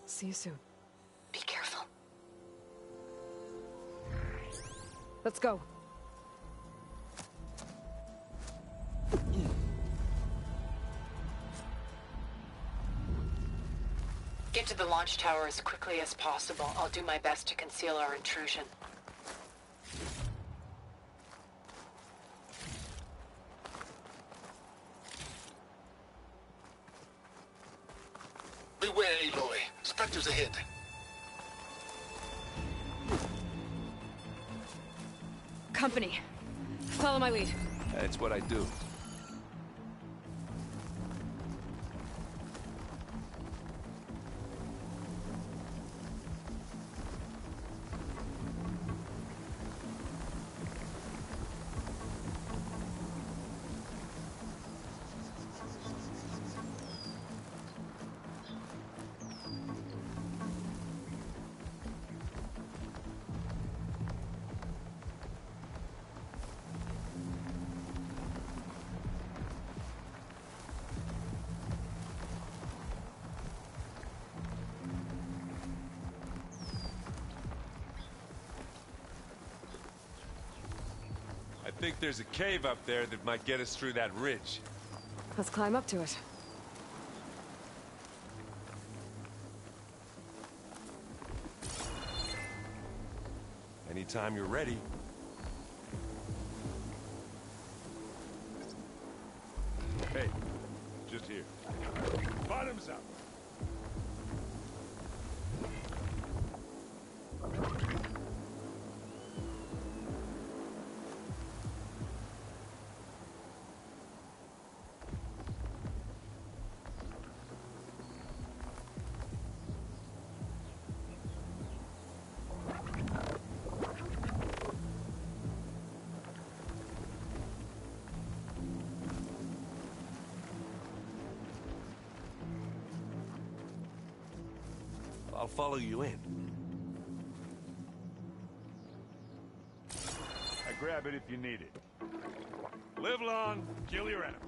See you soon. Be careful. Let's go. Get to the launch tower as quickly as possible. I'll do my best to conceal our intrusion. Beware, Aloy. Spectres ahead. Company. Follow my lead. That's what I do. I think there's a cave up there that might get us through that ridge. Let's climb up to it. Anytime you're ready. Hey, just here. Bottoms up. I'll follow you in. I grab it if you need it. Live long, kill your enemies.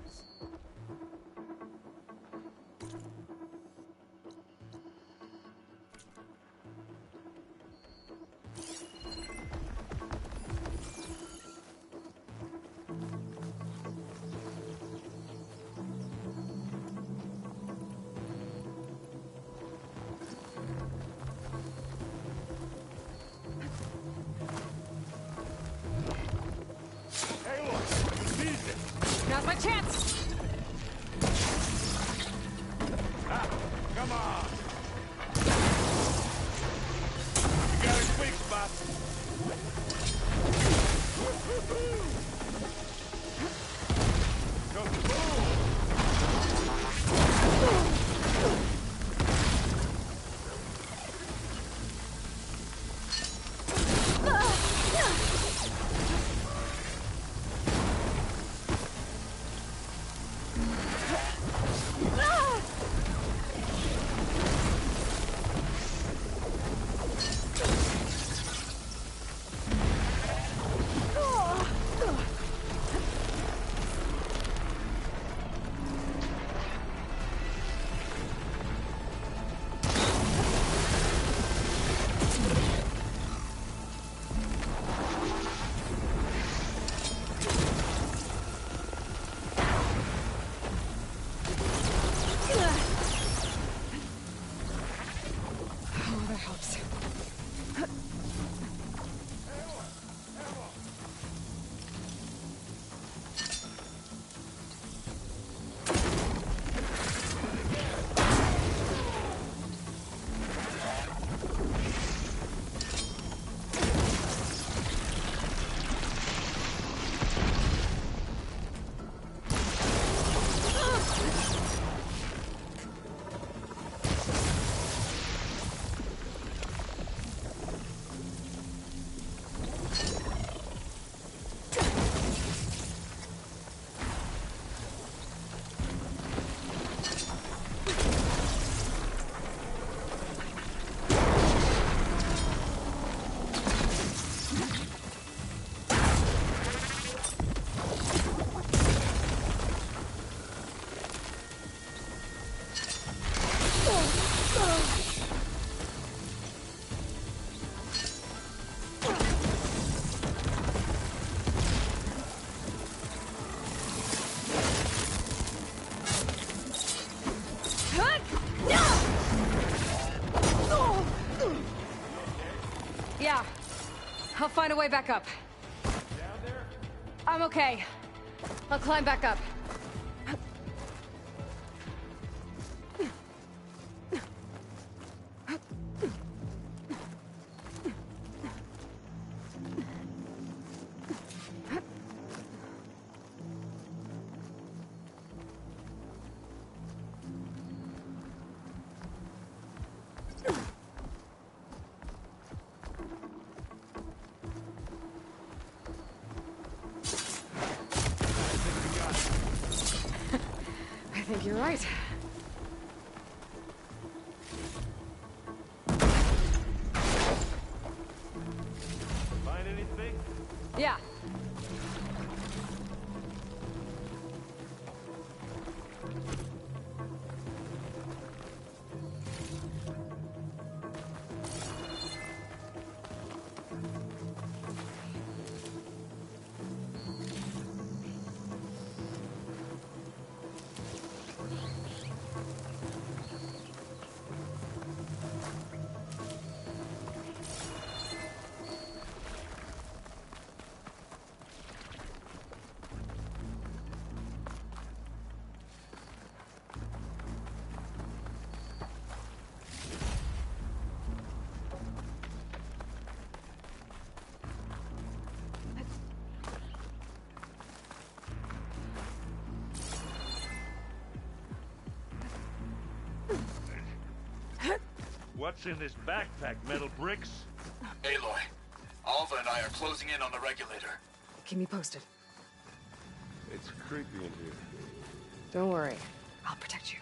Now's my chance! Yeah. I'll find a way back up. Down there? I'm okay. I'll climb back up. I think you're right. Find anything? Yeah. What's in this backpack? Metal bricks? Aloy, Alva and I are closing in on the regulator. Keep me posted. It's creepy in here. Don't worry. I'll protect you.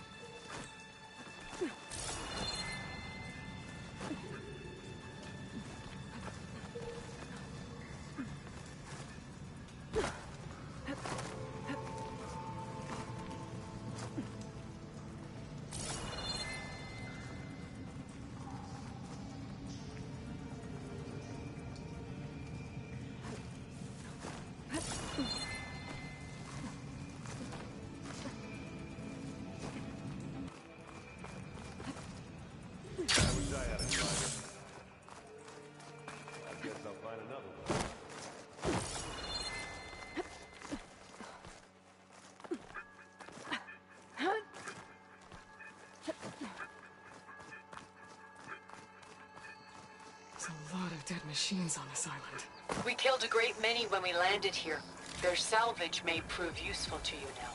There's a lot of dead machines on this island. We killed a great many when we landed here. Their salvage may prove useful to you now.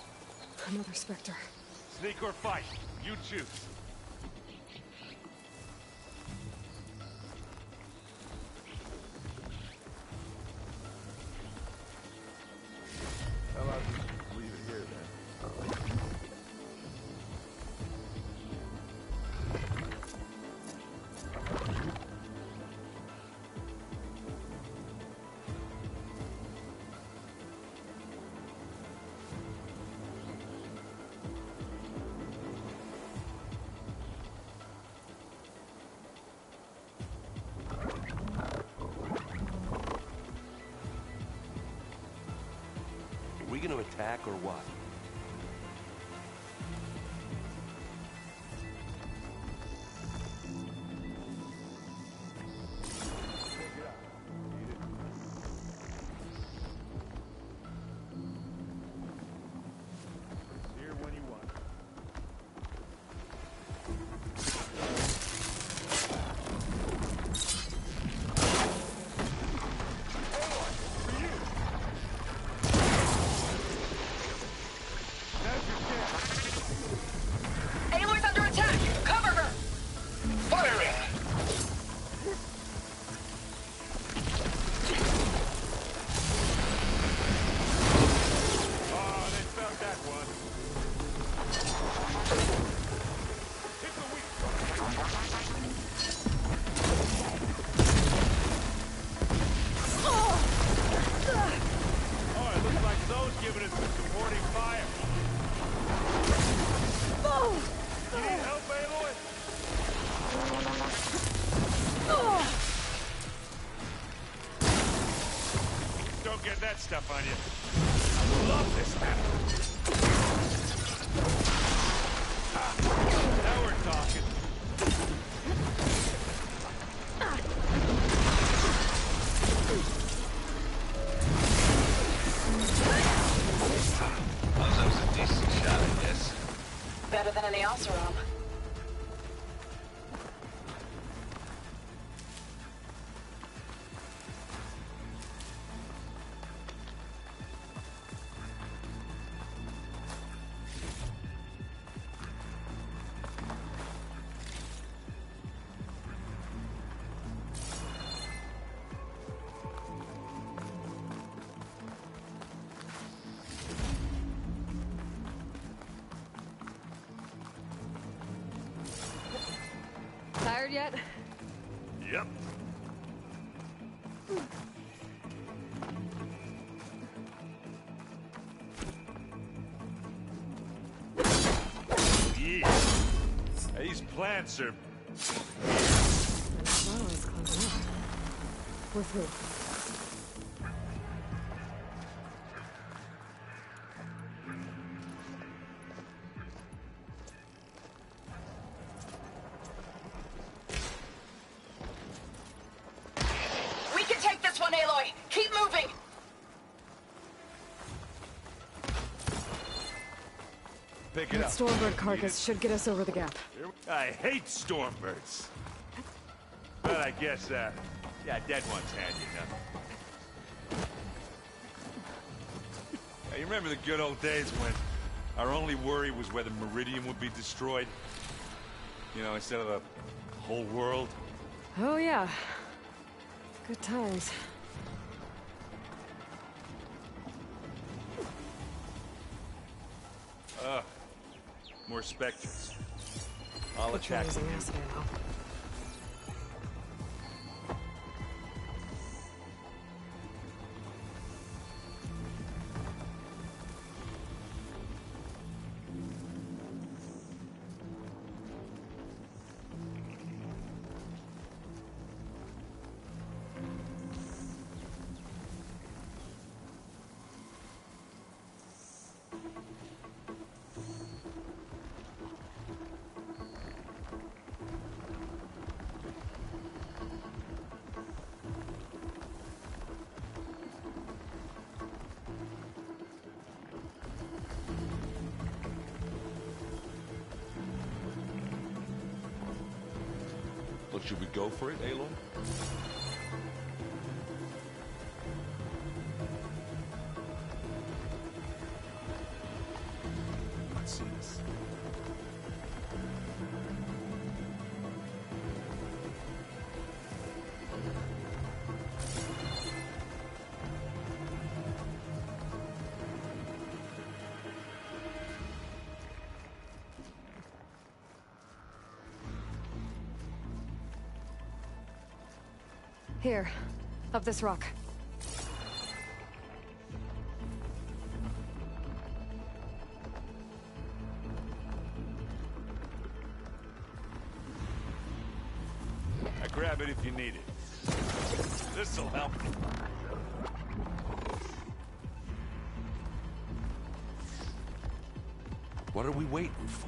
Another Spectre. Sneak or fight? You choose. How about we leave it here then? Are we gonna attack or what? Here when you want. Aloy's under attack! Cover her! Firing! Oh, they found that one. Hit the weak Oh, it looks like those giving us some supporting fire. You need help, Aloy? Don't get that stuff on you. I love this map. Now we're talking. saucer arm. Tired yet? Yep. Yeah. These plants are... Wow, it's close enough. We're through. We can take this one, Aloy! Keep moving! Pick it That up. Stormbird carcass should get us over the gap. I hate stormbirds. But I guess, yeah, dead ones handy enough. Hey, you remember the good old days when our only worry was whether Meridian would be destroyed? You know, instead of the whole world? Oh yeah. Good times. More specters. I'll Good try attack using them. acid ammo. Look, should we go for it, Aloy? Let's see this. Here, up this rock. I grab it if you need it. This'll help. What are we waiting for?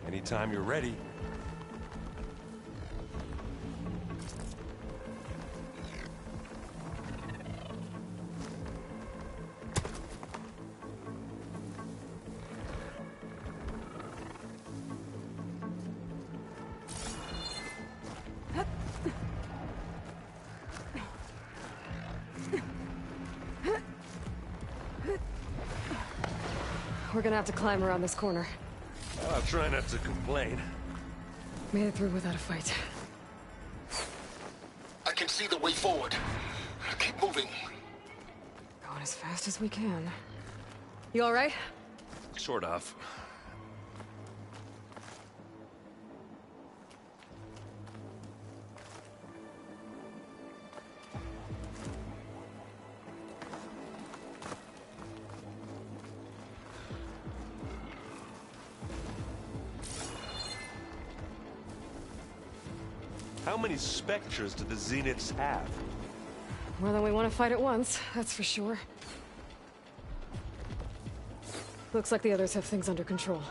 Anytime you're ready. We're gonna have to climb around this corner. I'll try not to complain. Made it through without a fight. I can see the way forward. Keep moving. Going as fast as we can. You alright? Sort of. How many specters do the Zeniths have? More than we want to fight at once, that's for sure. Looks like the others have things under control.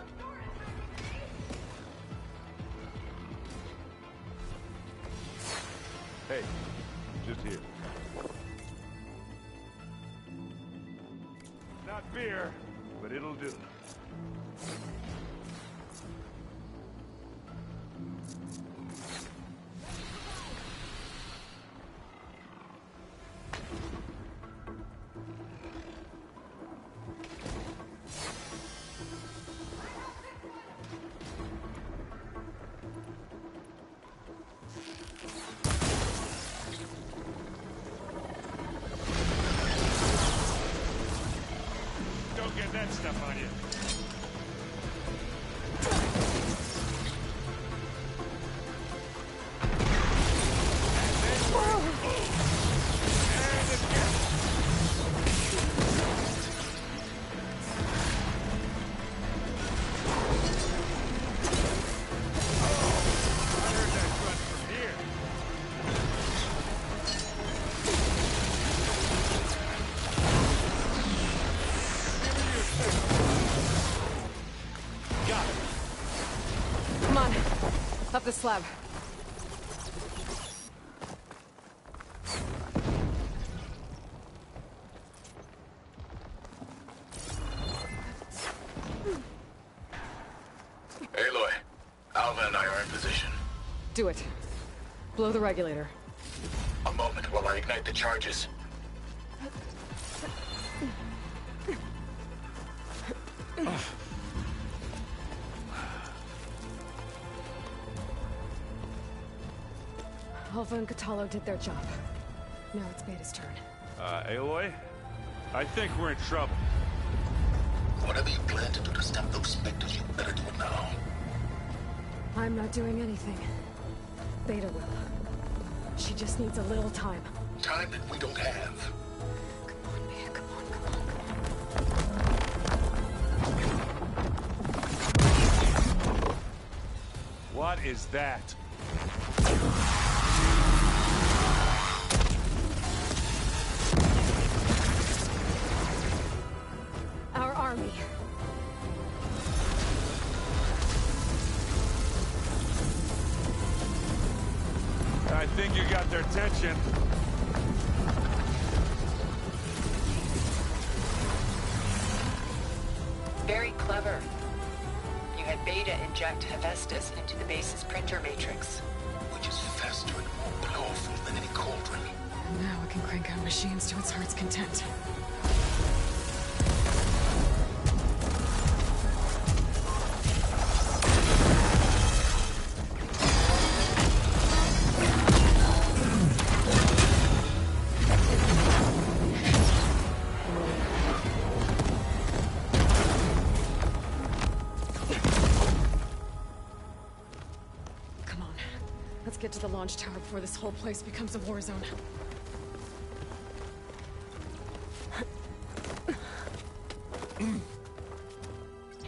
Hey, just here. Not beer, but it'll do. Don't get that stuff on you. Come on, up the slab. Aloy, Alva and I are in position. Do it. Blow the regulator. A moment while I ignite the charges. Alva and Catalo did their job. Now it's Beta's turn. Aloy? I think we're in trouble. Whatever you plan to do to stop those specters, you better do it now. I'm not doing anything. Beta will. She just needs a little time. Time that we don't have. Come on, Beta, come on. What is that? Our army. I think you got their attention. Very clever. You had Beta inject Hephaestus into the base's printer matrix. Which is faster and more powerful than any cauldron. Now it can crank out machines to its heart's content. Come on. Let's get to the launch tower before this whole place becomes a war zone.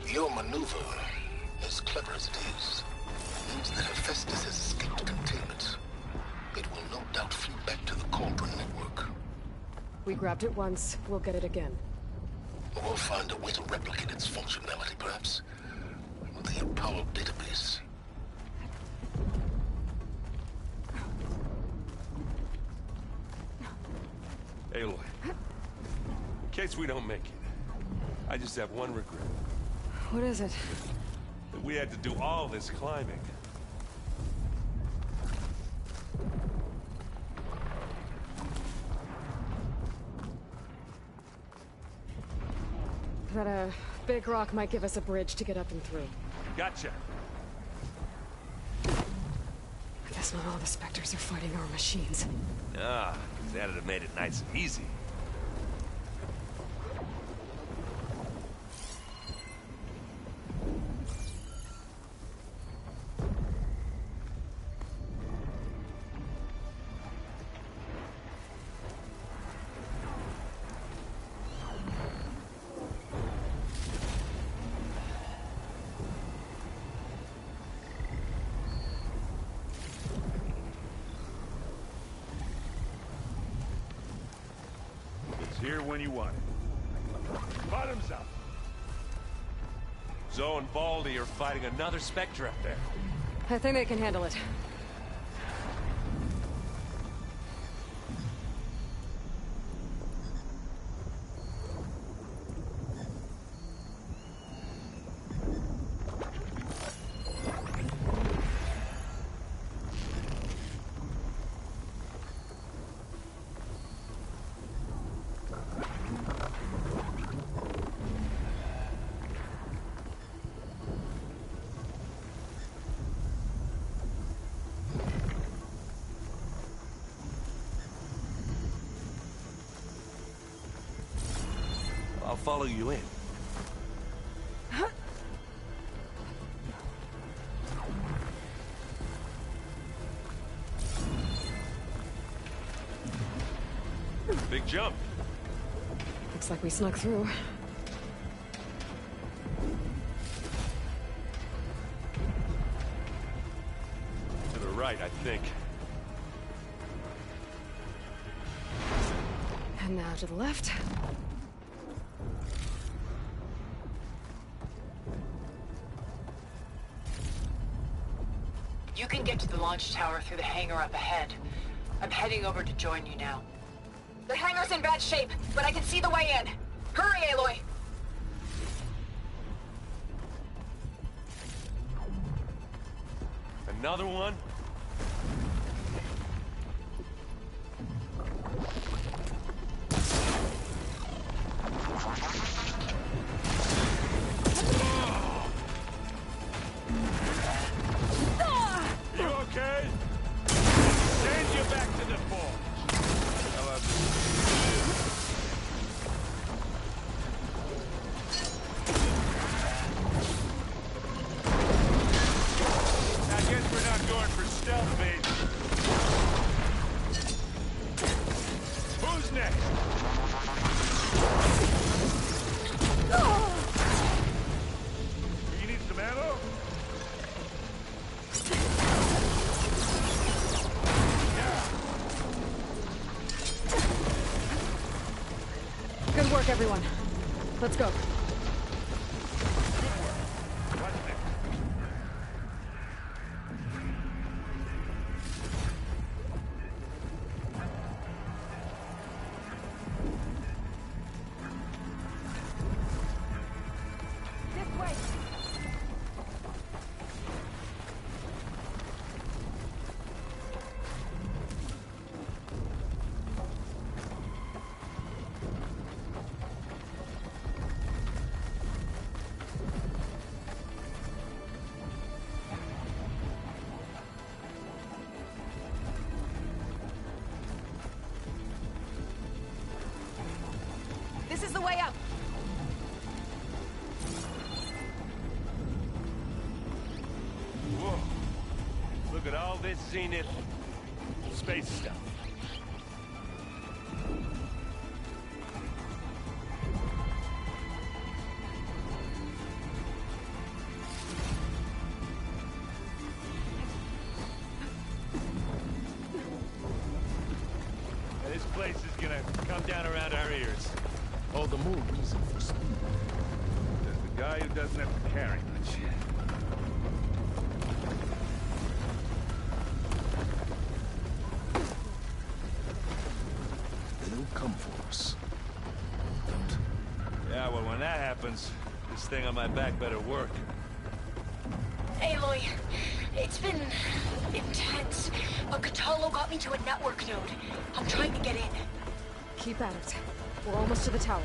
Your maneuver, as clever as it is, means that Hephaestus has escaped containment. It will no doubt flee back to the Cauldron network. We grabbed it once, we'll get it again. We'll find a way to replicate its functionality, perhaps, with the Apollo database. Aloy, in case we don't make it, I just have one regret. What is it? That we had to do all this climbing. That big rock might give us a bridge to get up and through. Gotcha. I guess not all the Spectres are fighting our machines. Ah, that'd have made it nice and easy. Here when you want it. Bottoms up. Zoe and Baldy are fighting another Spectre up there. I think they can handle it. I'll follow you in. Big jump. Looks like we snuck through. To the right, I think. And now to the left. You can get to the launch tower through the hangar up ahead. I'm heading over to join you now. The hangar's in bad shape, but I can see the way in. Hurry, Aloy! Another one? You okay? Send you back to the forge. How about this? I guess we're not going for stealth bait. Who's next? You need some ammo? Good work, everyone. Let's go. What's next? This way! This is the way up! Whoa. Look at all this zenith space stuff. This place is gonna come down around our ears. All the more reason for speed. There's the guy who doesn't have to carry much. They'll come for us. Don't. Yeah, well, when that happens, this thing on my back better work. Aloy, it's been intense, but Cthulhu got me to a network node. I'm trying to get in. Keep at it. We're almost to the tower.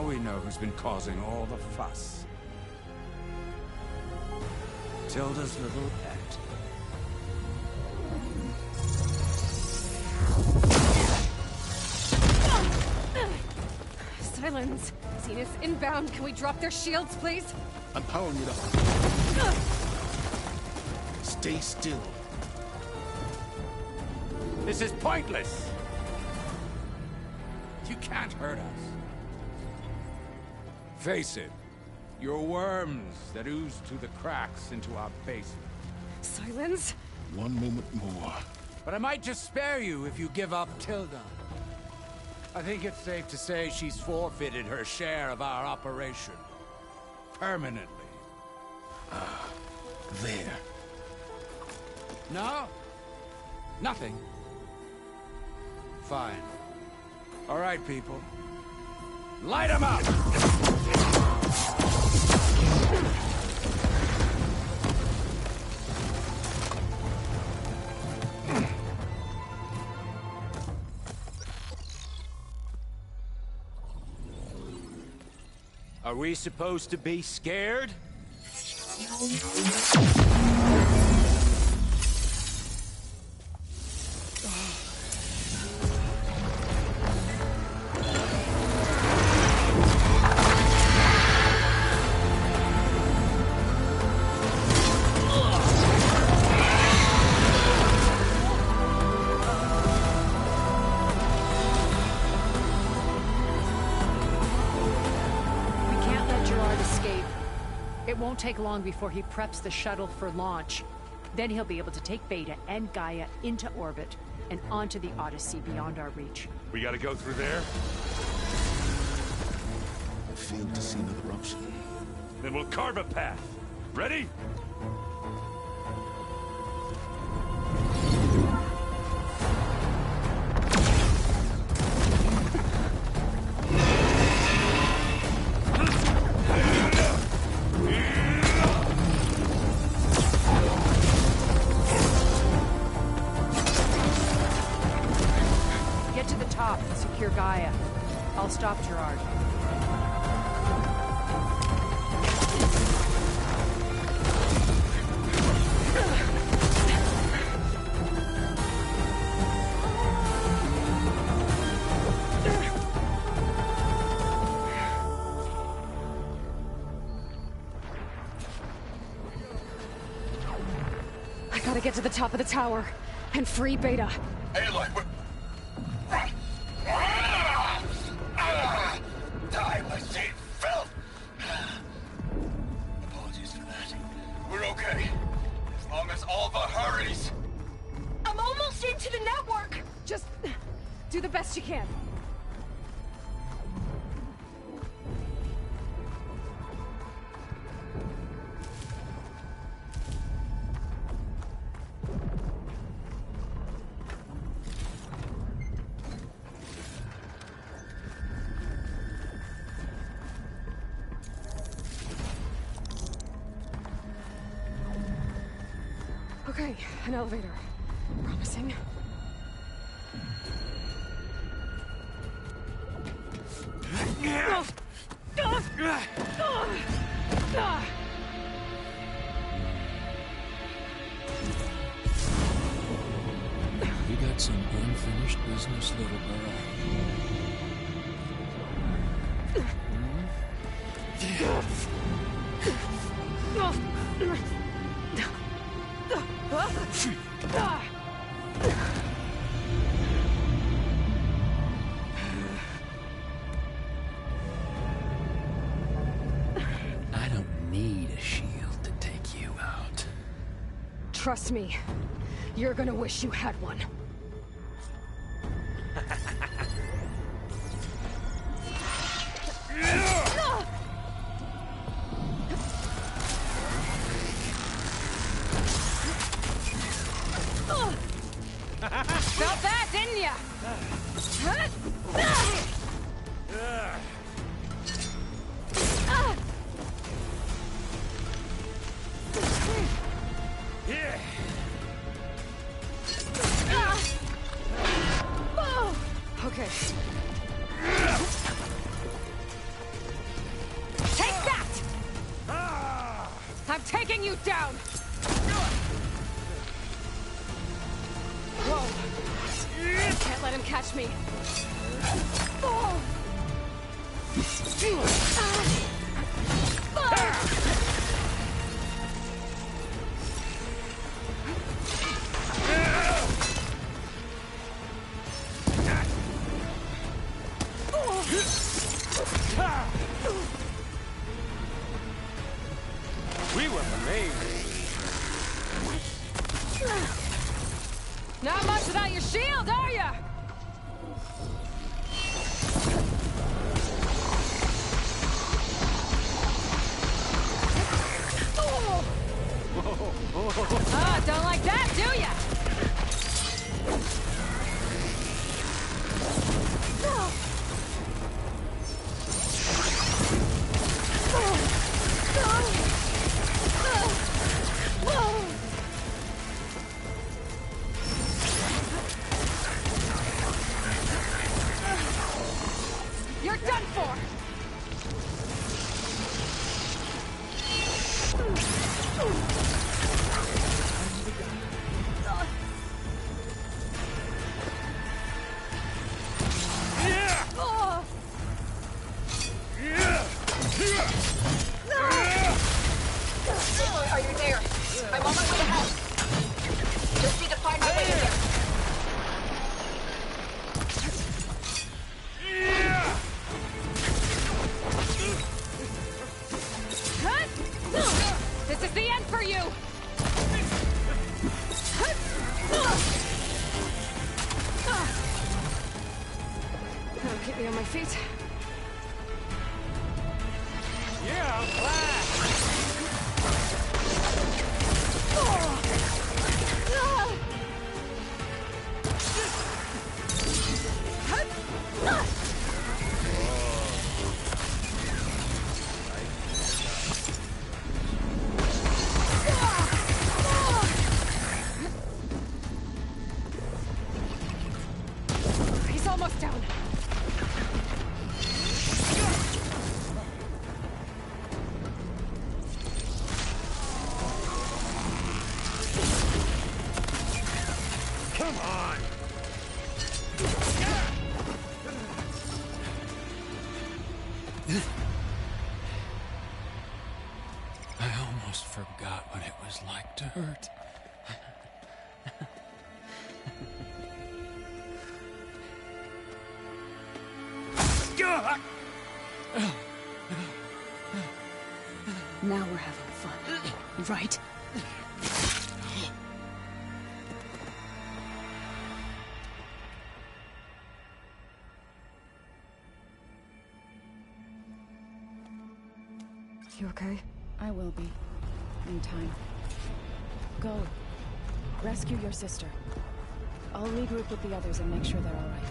we know who's been causing all the fuss. Tilda's little pet. Silence. Zenith inbound. Can we drop their shields, please? I'm powering it up. Stay still. This is pointless! You can't hurt us. Face it, you're worms that ooze through the cracks into our basement. Silence. One moment more. But I might just spare you if you give up Tilda. I think it's safe to say she's forfeited her share of our operation. Permanently. There. No? Nothing? Fine. All right, people. Light 'em up! Are we supposed to be scared? It won't take long before he preps the shuttle for launch. Then he'll be able to take Beta and Gaia into orbit and onto the Odyssey beyond our reach. We gotta go through there? I failed to see another option. Then we'll carve a path. Ready? Secure Gaia. I'll stop Gerard. I gotta get to the top of the tower and free Beta. Aloy, die, my seat fell. Apologies for that. We're okay. As long as Alva hurries. I'm almost into the network! Just do the best you can. Okay, an elevator. Promising. You got some unfinished business, little girl. I don't need a shield to take you out. Trust me, you're gonna wish you had one. Felt that, didn't ya? He's down! Whoa! Can't let him catch me. Oh. We were amazed. Not much without your shield, are ya? Ah, don't like that, do ya? You're done for! Are you there? I'm on my way to help. Just need to find my way in there. This is the end for you! That'll keep me on my feet. Yeah, I'm glad. He's almost down. Come on. I almost forgot what it was like to hurt. Now we're having fun, right? You okay? I will be. In time. Go. Rescue your sister. I'll regroup with the others and make sure they're all right.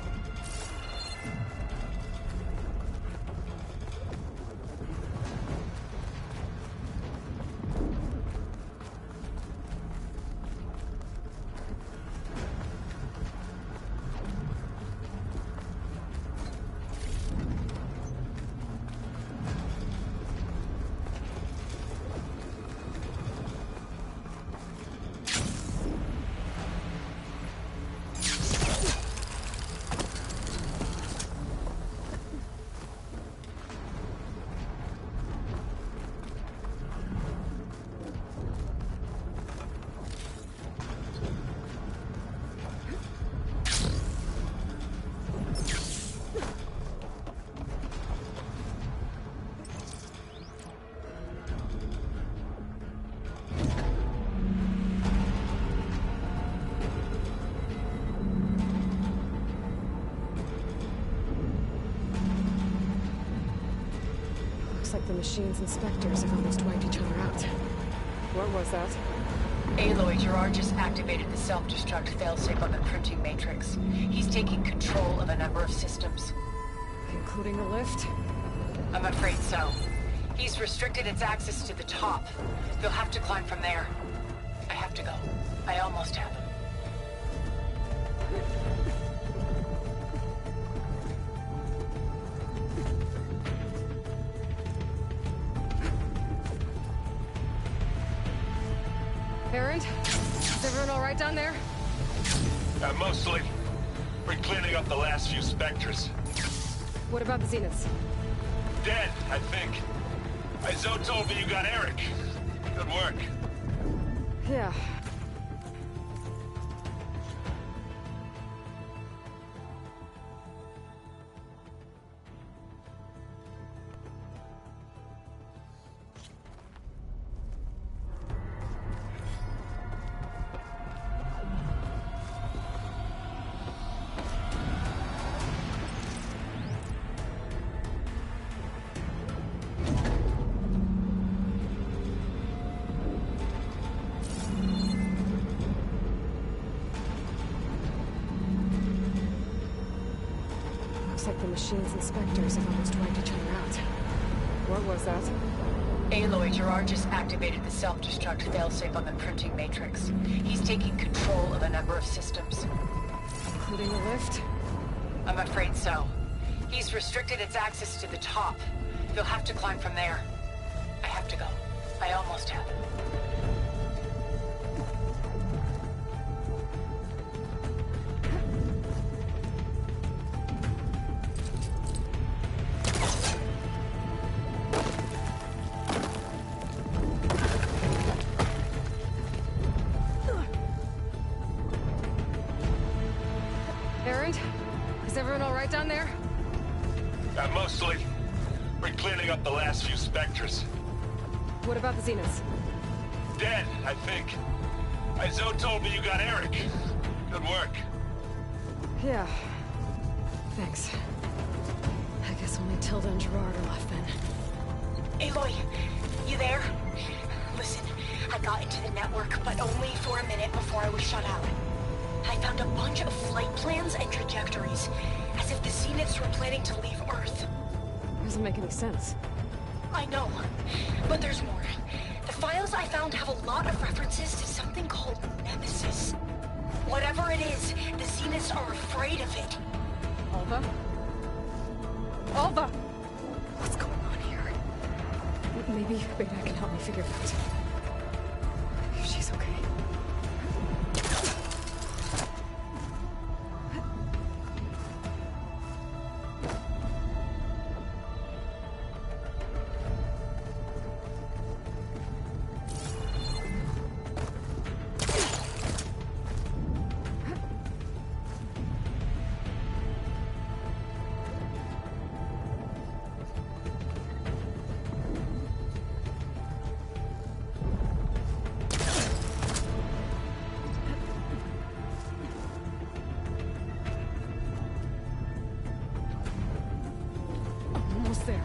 Looks like the machine's inspectors have almost wiped each other out. What was that? Aloy, Gerard just activated the self-destruct failsafe on the printing matrix. He's taking control of a number of systems. Including the lift? I'm afraid so. He's restricted its access to the top. They'll have to climb from there. I have to go. I almost have. Errant? Is everyone alright down there? Mostly. We're cleaning up the last few specters. What about the Zeniths? Dead, I think. Zoe told me you got Eric. Good work. Yeah. Looks like the machines and specters have almost wiped each other out. What was that? Aloy, Gerard just activated the self-destruct failsafe on the printing matrix. He's taking control of a number of systems. Including the lift? I'm afraid so. He's restricted its access to the top. You'll have to climb from there. I have to go. I almost have. Errant? Is everyone alright down there? Mostly. We're cleaning up the last few specters. What about the Zeniths? Dead, I think. Zoe told me you got Eric. Good work. Yeah. Thanks. I guess only Tilda and Gerard are left then. Aloy, you there? Listen, I got into the network, but only for a minute before I was shut out. I found a bunch of flight plans and trajectories, as if the Zeniths were planning to leave Earth. Doesn't make any sense. I know, but there's more. The files I found have a lot of references to something called Nemesis. Whatever it is, the Zeniths are afraid of it. Alva? Alva! What's going on here? Maybe Beta can help me figure it out. If she's okay. Almost there.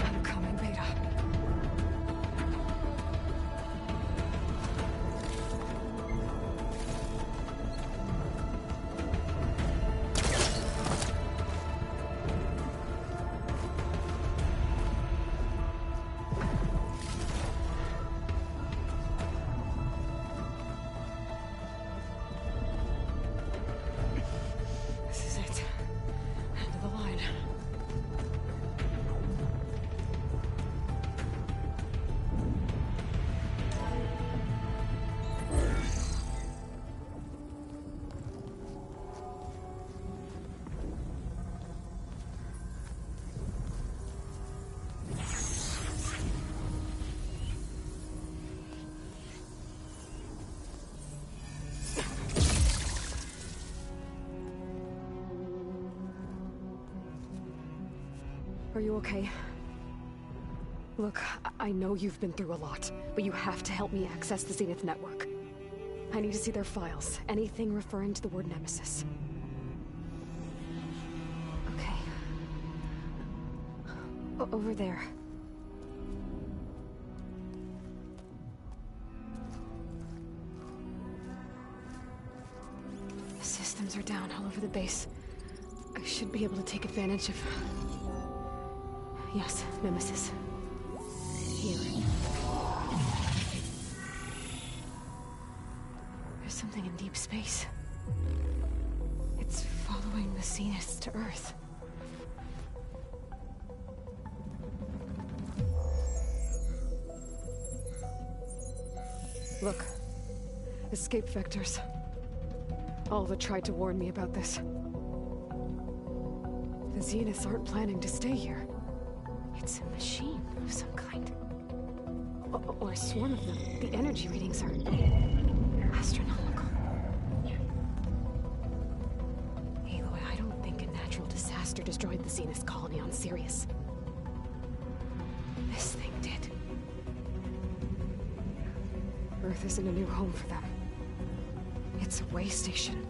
I'm coming, Beta. This is it. End of the line. Are you okay? Look, I know you've been through a lot, but you have to help me access the Zenith network. I need to see their files, anything referring to the word Nemesis. Okay. Over there. base. I should be able to take advantage of... Yes, Nemesis. Here. There's something in deep space. It's following the Zeniths to Earth. Look. Escape vectors. Alva tried to warn me about this. The Zeniths aren't planning to stay here. It's a machine of some kind. Or a swarm of them. The energy readings are... astronomical. Aloy, I don't think a natural disaster destroyed the Zenith colony on Sirius. This thing did. Earth isn't a new home for them. It's a way station.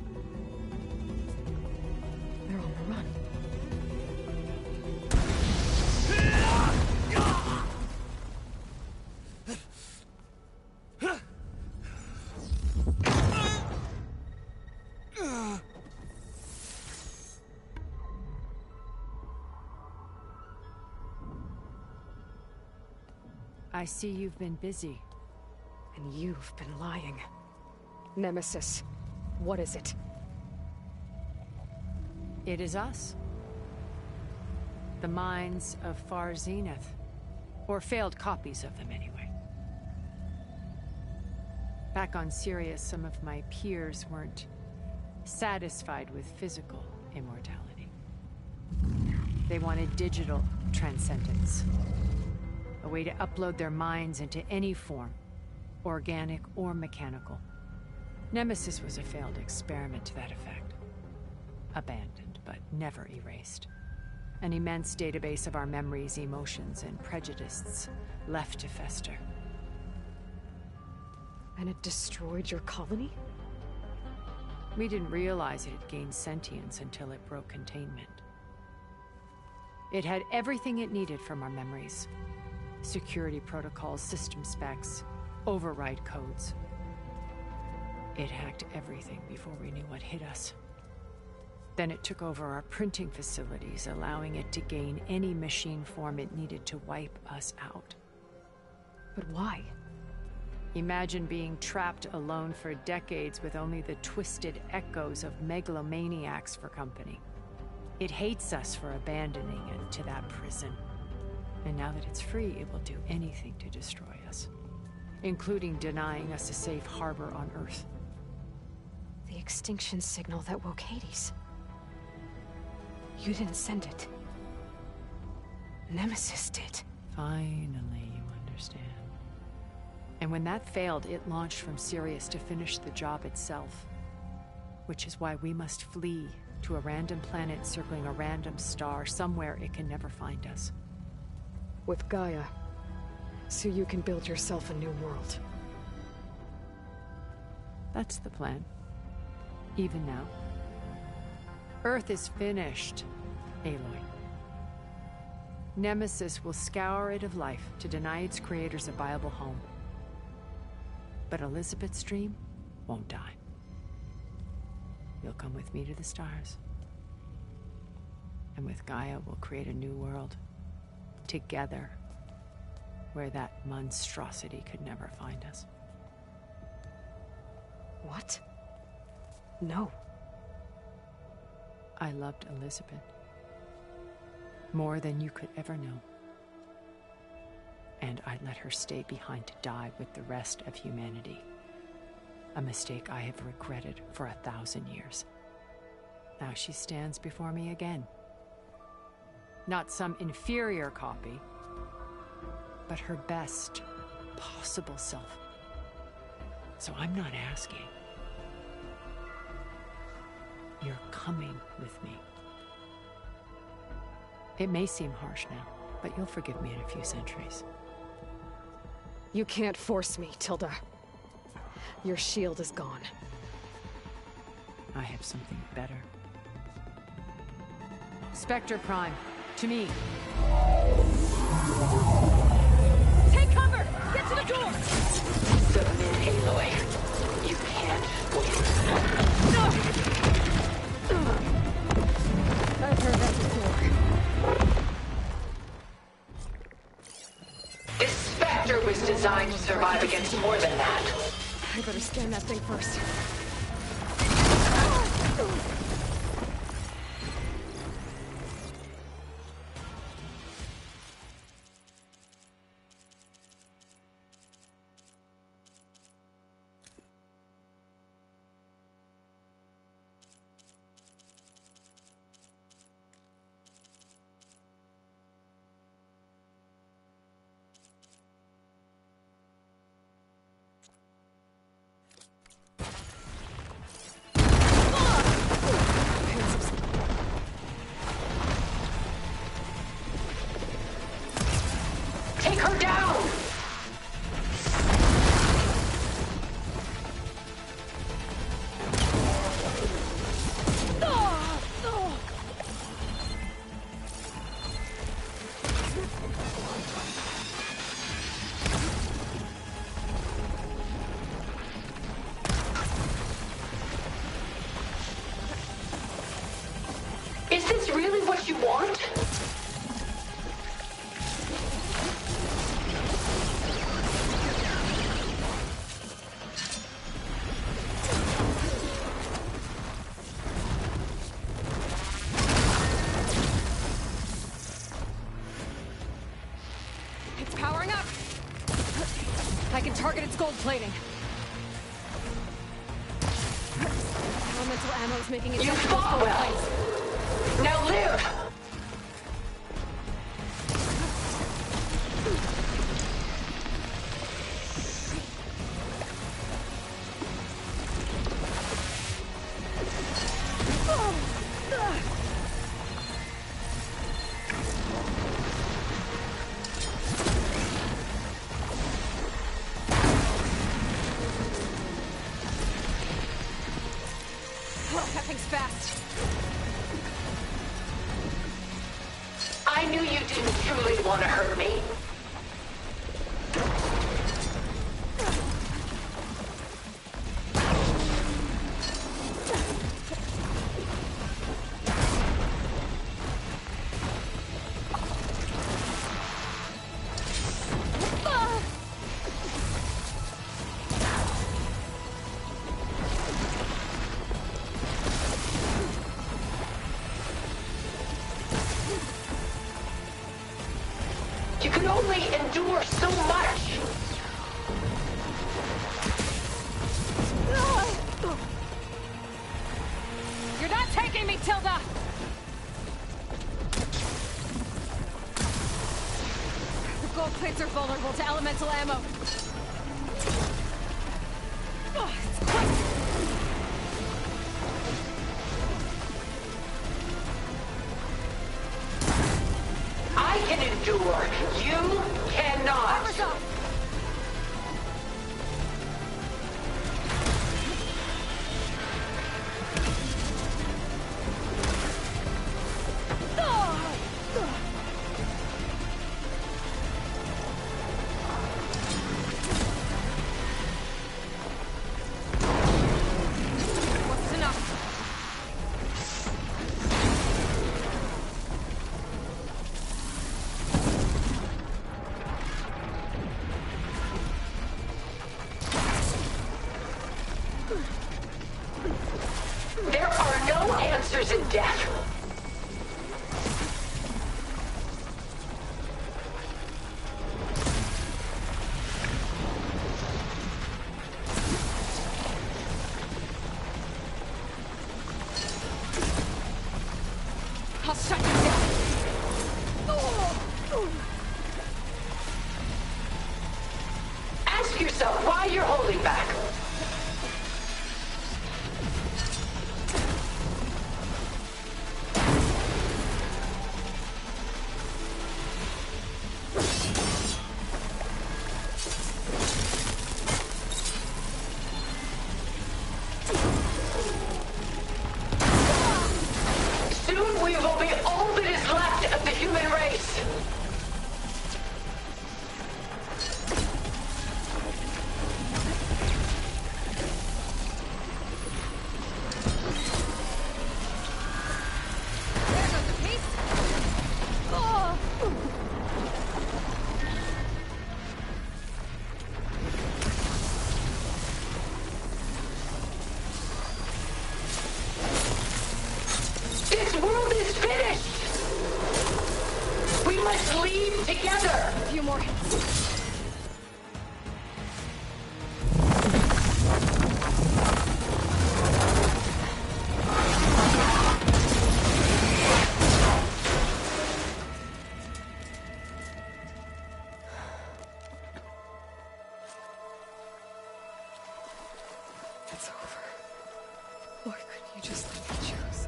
They're on the run. I see you've been busy. And you've been lying. Nemesis, what is it? It is us. The minds of Far Zenith. Or failed copies of them, anyway. Back on Sirius, some of my peers weren't satisfied with physical immortality. They wanted digital transcendence. A way to upload their minds into any form, organic or mechanical. Nemesis was a failed experiment to that effect. Abandoned, but never erased. An immense database of our memories, emotions, and prejudices left to fester. And it destroyed your colony? We didn't realize it had gained sentience until it broke containment. It had everything it needed from our memories. Security protocols, system specs, override codes. It hacked everything before we knew what hit us. Then it took over our printing facilities, allowing it to gain any machine form it needed to wipe us out. But why? Imagine being trapped alone for decades with only the twisted echoes of megalomaniacs for company. It hates us for abandoning it to that prison. And now that it's free, it will do anything to destroy us, including denying us a safe harbor on Earth. The extinction signal that woke Hades. You didn't send it. Nemesis did. Finally, you understand. And when that failed, it launched from Sirius to finish the job itself. Which is why we must flee to a random planet circling a random star, somewhere it can never find us. With Gaia, so you can build yourself a new world. That's the plan. Even now. Earth is finished, Aloy. Nemesis will scour it of life to deny its creators a viable home. But Elizabeth's dream won't die. You'll come with me to the stars. And with Gaia, we'll create a new world. Together, where that monstrosity could never find us. What? No. I loved Elizabeth. More than you could ever know. And I let her stay behind to die with the rest of humanity. A mistake I have regretted for 1,000 years. Now she stands before me again. Not some inferior copy, but her best possible self. So I'm not asking. You're coming with me. It may seem harsh now, but you'll forgive me in a few centuries. You can't force me, Tilda. Your shield is gone. I have something better. Spectre Prime, to me. Take cover! Get to the door! Submit, Aloy. You can't win. No! designed to survive against more than that. I better scan that thing first. Take her down! Is this really what you want? It's powering up! I can target its gold plating. Elemental ammo is making it You sensitive to fought gold well. plates. Now live! Oh, that thing's fast. I knew you didn't truly want to hurt me. You can only endure so much. You're not taking me, Tilda! The gold plates are vulnerable to elemental ammo. Oh, it's quick! I can endure. You cannot. Armor's up! What's enough? There are no answers in death. I'll shut you down! Ask yourself why you're holding back. Soon we will be all that is left of the human race. There goes the piece! Oh. Together! A few more hits. It's over. Why couldn't you just let me choose?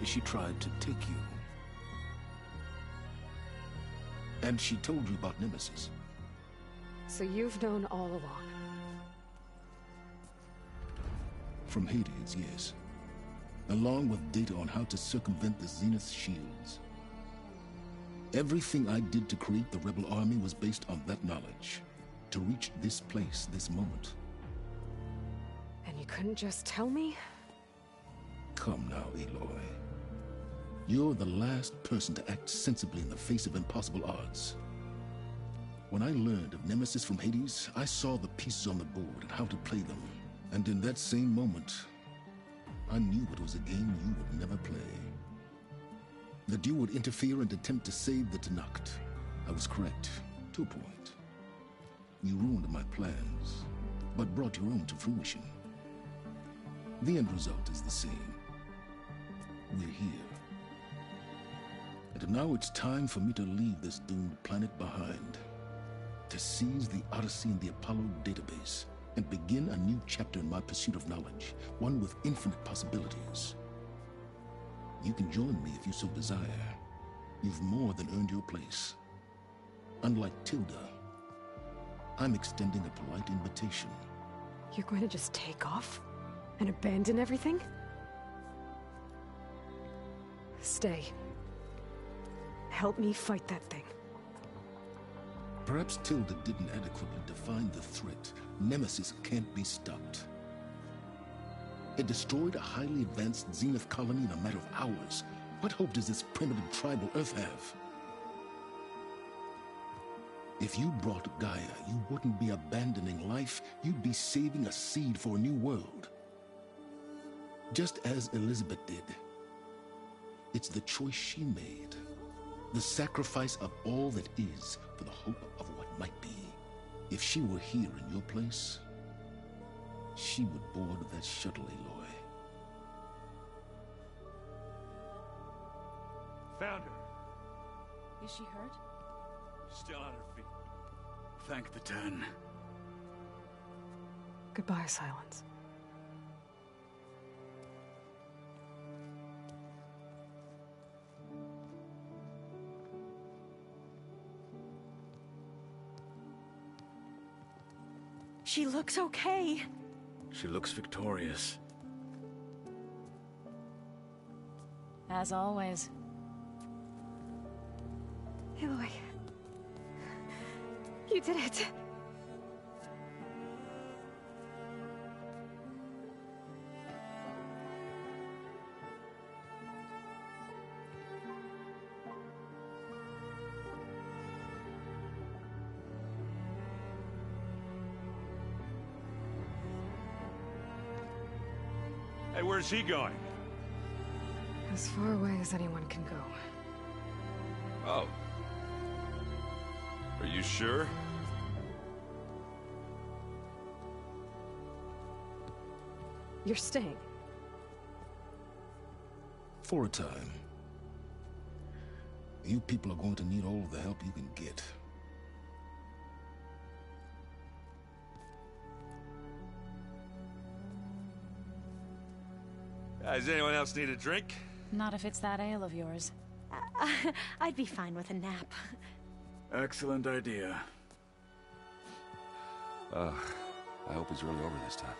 She tried to take you. And she told you about Nemesis. So you've known all along. From Hades, yes. Along with data on how to circumvent the Zenith shields. Everything I did to create the rebel army was based on that knowledge. To reach this place, this moment. And you couldn't just tell me? Come now, Aloy. You're the last person to act sensibly in the face of impossible odds. When I learned of Nemesis from Hades, I saw the pieces on the board and how to play them. And in that same moment, I knew it was a game you would never play. That you would interfere and attempt to save the Tenakth. I was correct, to a point. You ruined my plans, but brought your own to fruition. The end result is the same. We're here. And now it's time for me to leave this doomed planet behind. To seize the Odyssey and the Apollo database, and begin a new chapter in my pursuit of knowledge, one with infinite possibilities. You can join me if you so desire. You've more than earned your place. Unlike Tilda, I'm extending a polite invitation. You're going to just take off? And abandon everything? Stay. Help me fight that thing. Perhaps Tilda didn't adequately define the threat. Nemesis can't be stopped. It destroyed a highly advanced Zenith colony in a matter of hours. What hope does this primitive tribal Earth have? If you brought Gaia, you wouldn't be abandoning life, you'd be saving a seed for a new world. Just as Elizabeth did. It's the choice she made. The sacrifice of all that is for the hope of what might be. If she were here in your place, she would board that shuttle, Aloy. Found her. Is she hurt? Still on her feet. Thank the Ten. Goodbye, Silence. She looks okay. She looks victorious. As always. Aloy. You did it. Hey, where's he going? As far away as anyone can go. Oh. Are you sure? You're staying. For a time. You people are going to need all the help you can get. Does anyone else need a drink? Not if it's that ale of yours. I'd be fine with a nap. Excellent idea. I hope it's really over this time.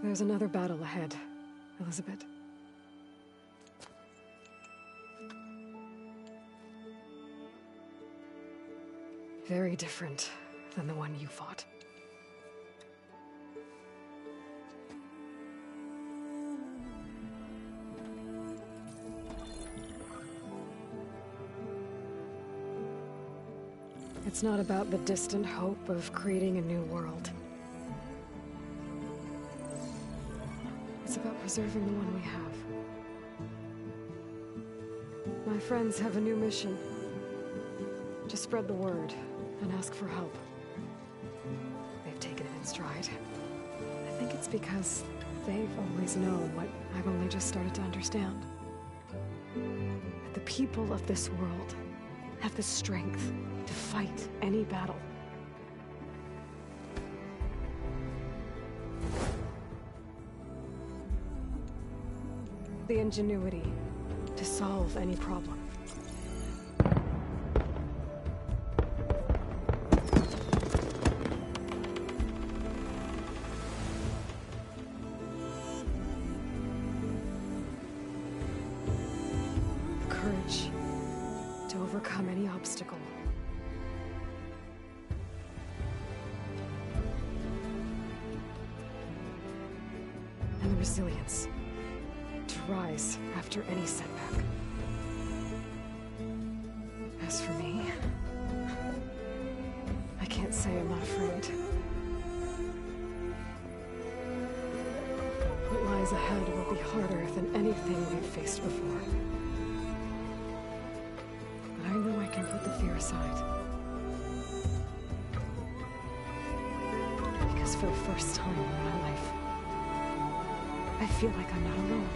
There's another battle ahead, Elizabeth. Very different than the one you fought. It's not about the distant hope of creating a new world. It's about preserving the one we have. My friends have a new mission. To spread the word and ask for help. They've taken it in stride. I think it's because they've always known what I've only just started to understand. That the people of this world have the strength to fight any battle. The ingenuity to solve any problem. The courage to overcome any obstacle. And the resilience to rise after any setback. As for me, I can't say I'm not afraid. What lies ahead will be harder than anything we've faced before. But I know I can put the fear aside. Because for the first time in my life, I feel like I'm not alone.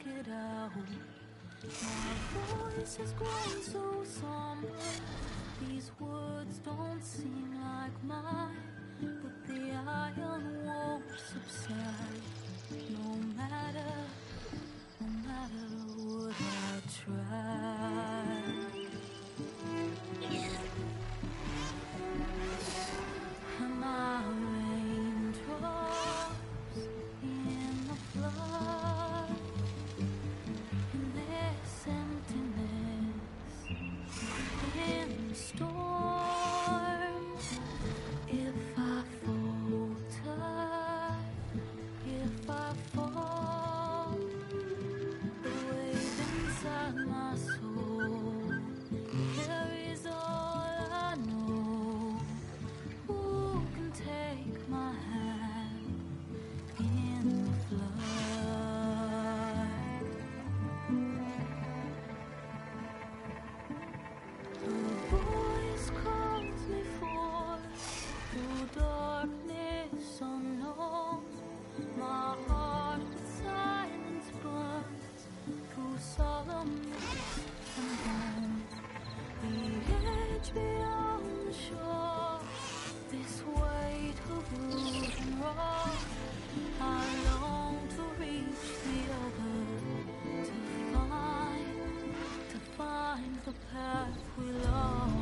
it out. My voice has grown so somber. These words don't seem like mine, but the iron won't subside. No matter what I try. And my raindrops in the flood, in this emptiness, in the storm. If I falter, if I fall, the wave inside my soul carries all I know. Who can take my hand in the flood? A voice calls me forth through darkness unknown. My heart with silence burns through solemnness and bone. The edge beyond the shore, this weight of root and rock. I long to reach the other, to find the path we lost.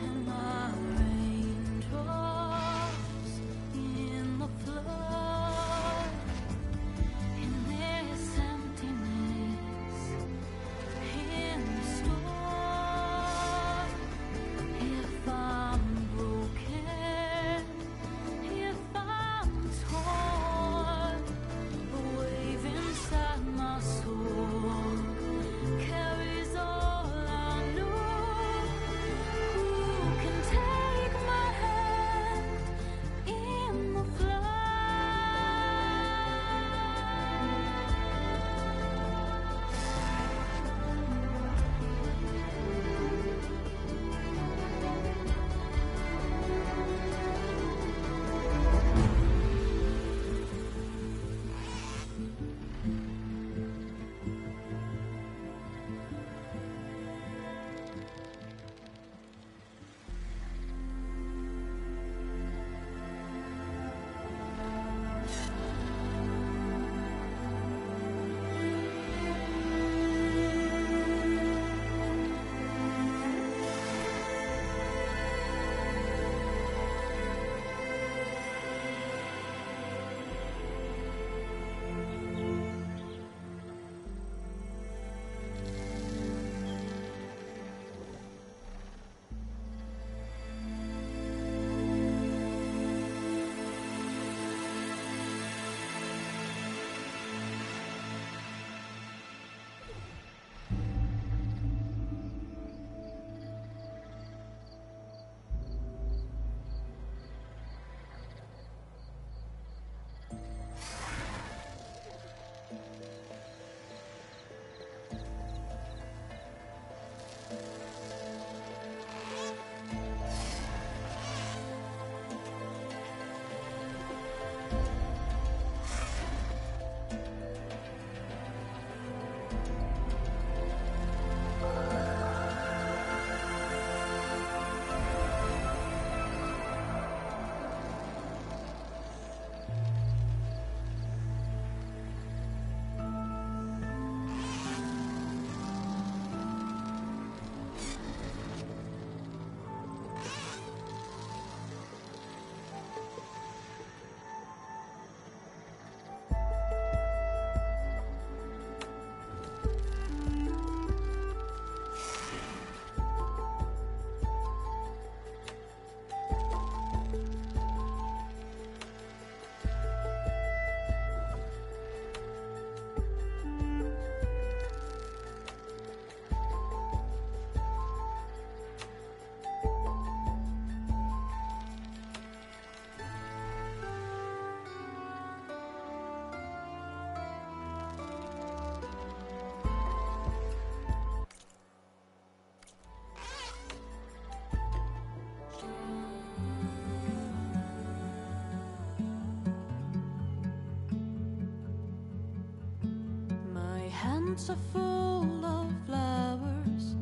And my raindrops in the flood, in this emptiness, in the storm. If I'm broken, hands are full of flowers,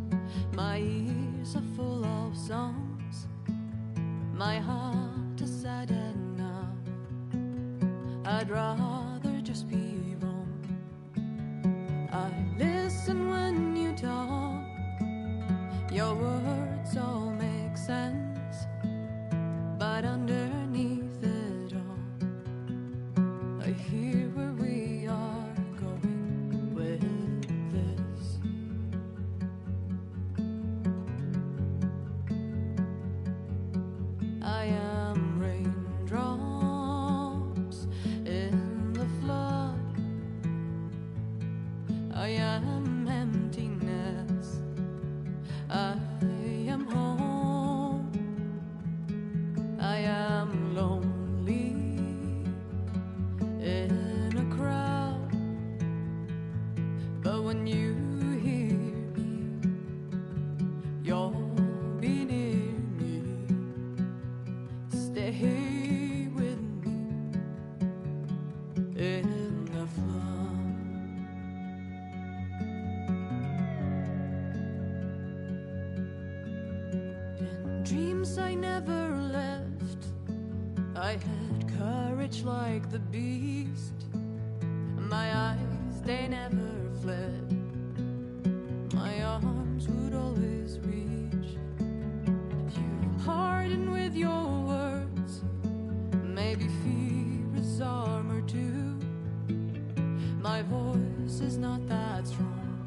my ears are full of songs, my heart is sad enough. I'd rather just be wrong. I listen when you talk, your words all make sense, but underneath it all, I hear where we are going with this. I am raindrops in the flood, I am emptiness, I am home, I am lonely in a crowd, but when you hear me, you'll be near me. Stay with me in the flood. In dreams I never left, I had courage like the beast. My eyes, they never fled, my arms would always reach. You harden with your words, maybe fear is armor too. My voice is not that strong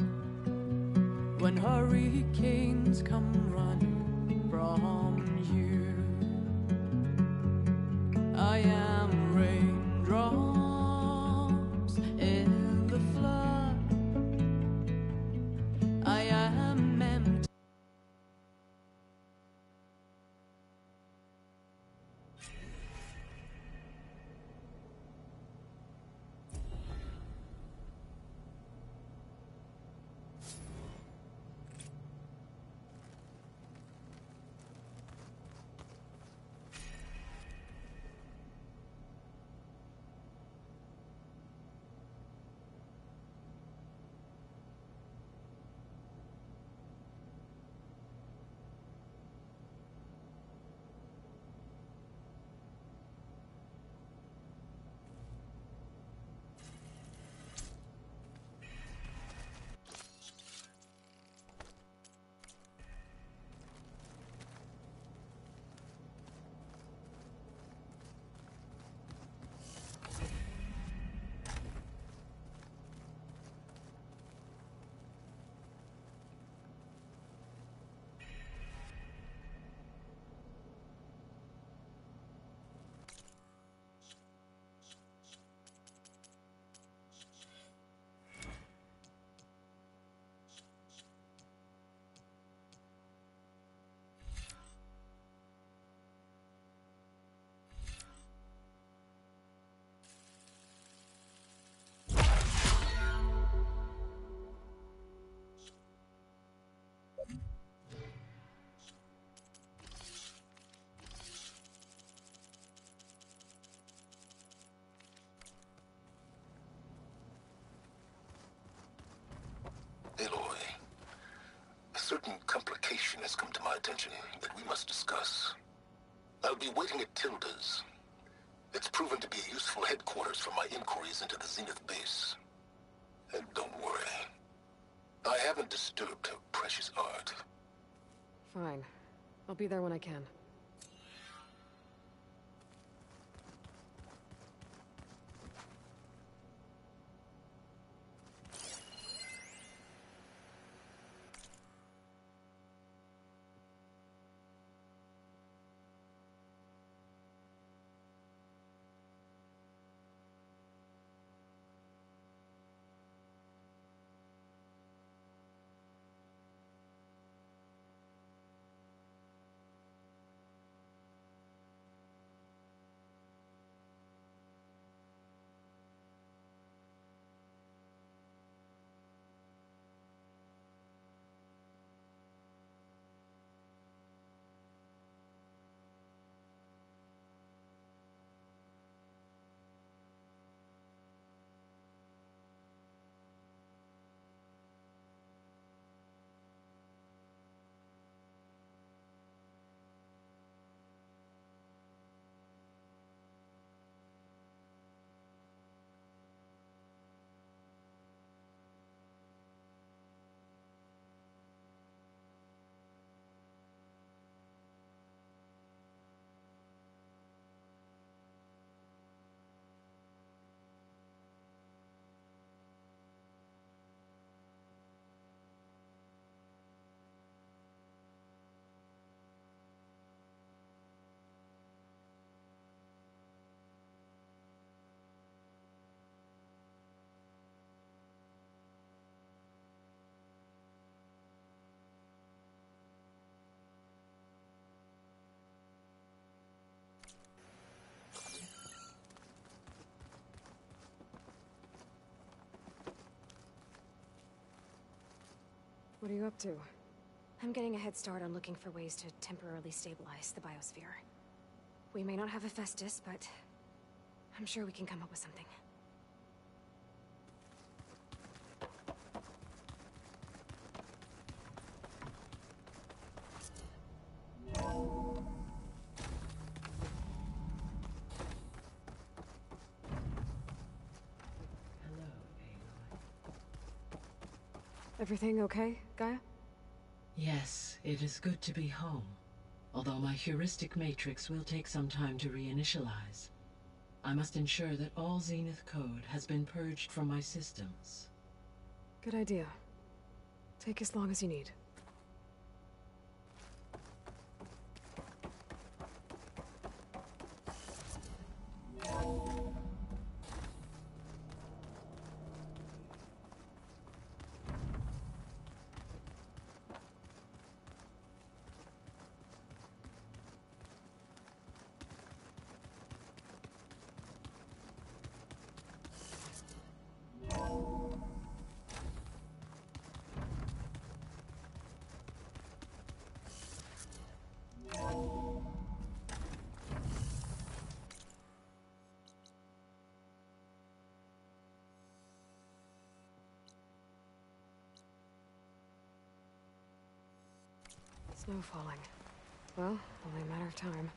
when hurricanes come running from you. I am raindrops in the flood, I am empty. Aloy, a certain complication has come to my attention that we must discuss. I'll be waiting at Tilda's. It's proven to be a useful headquarters for my inquiries into the Zenith base. And don't worry, I haven't disturbed her precious art. Fine. I'll be there when I can. What are you up to? I'm getting a head start on looking for ways to temporarily stabilize the biosphere. We may not have Hephaestus, but I'm sure we can come up with something. Everything okay, Gaia? Yes, it is good to be home. Although my heuristic matrix will take some time to reinitialize. I must ensure that all Zenith code has been purged from my systems. Good idea. Take as long as you need. Snow falling. Well, only a matter of time.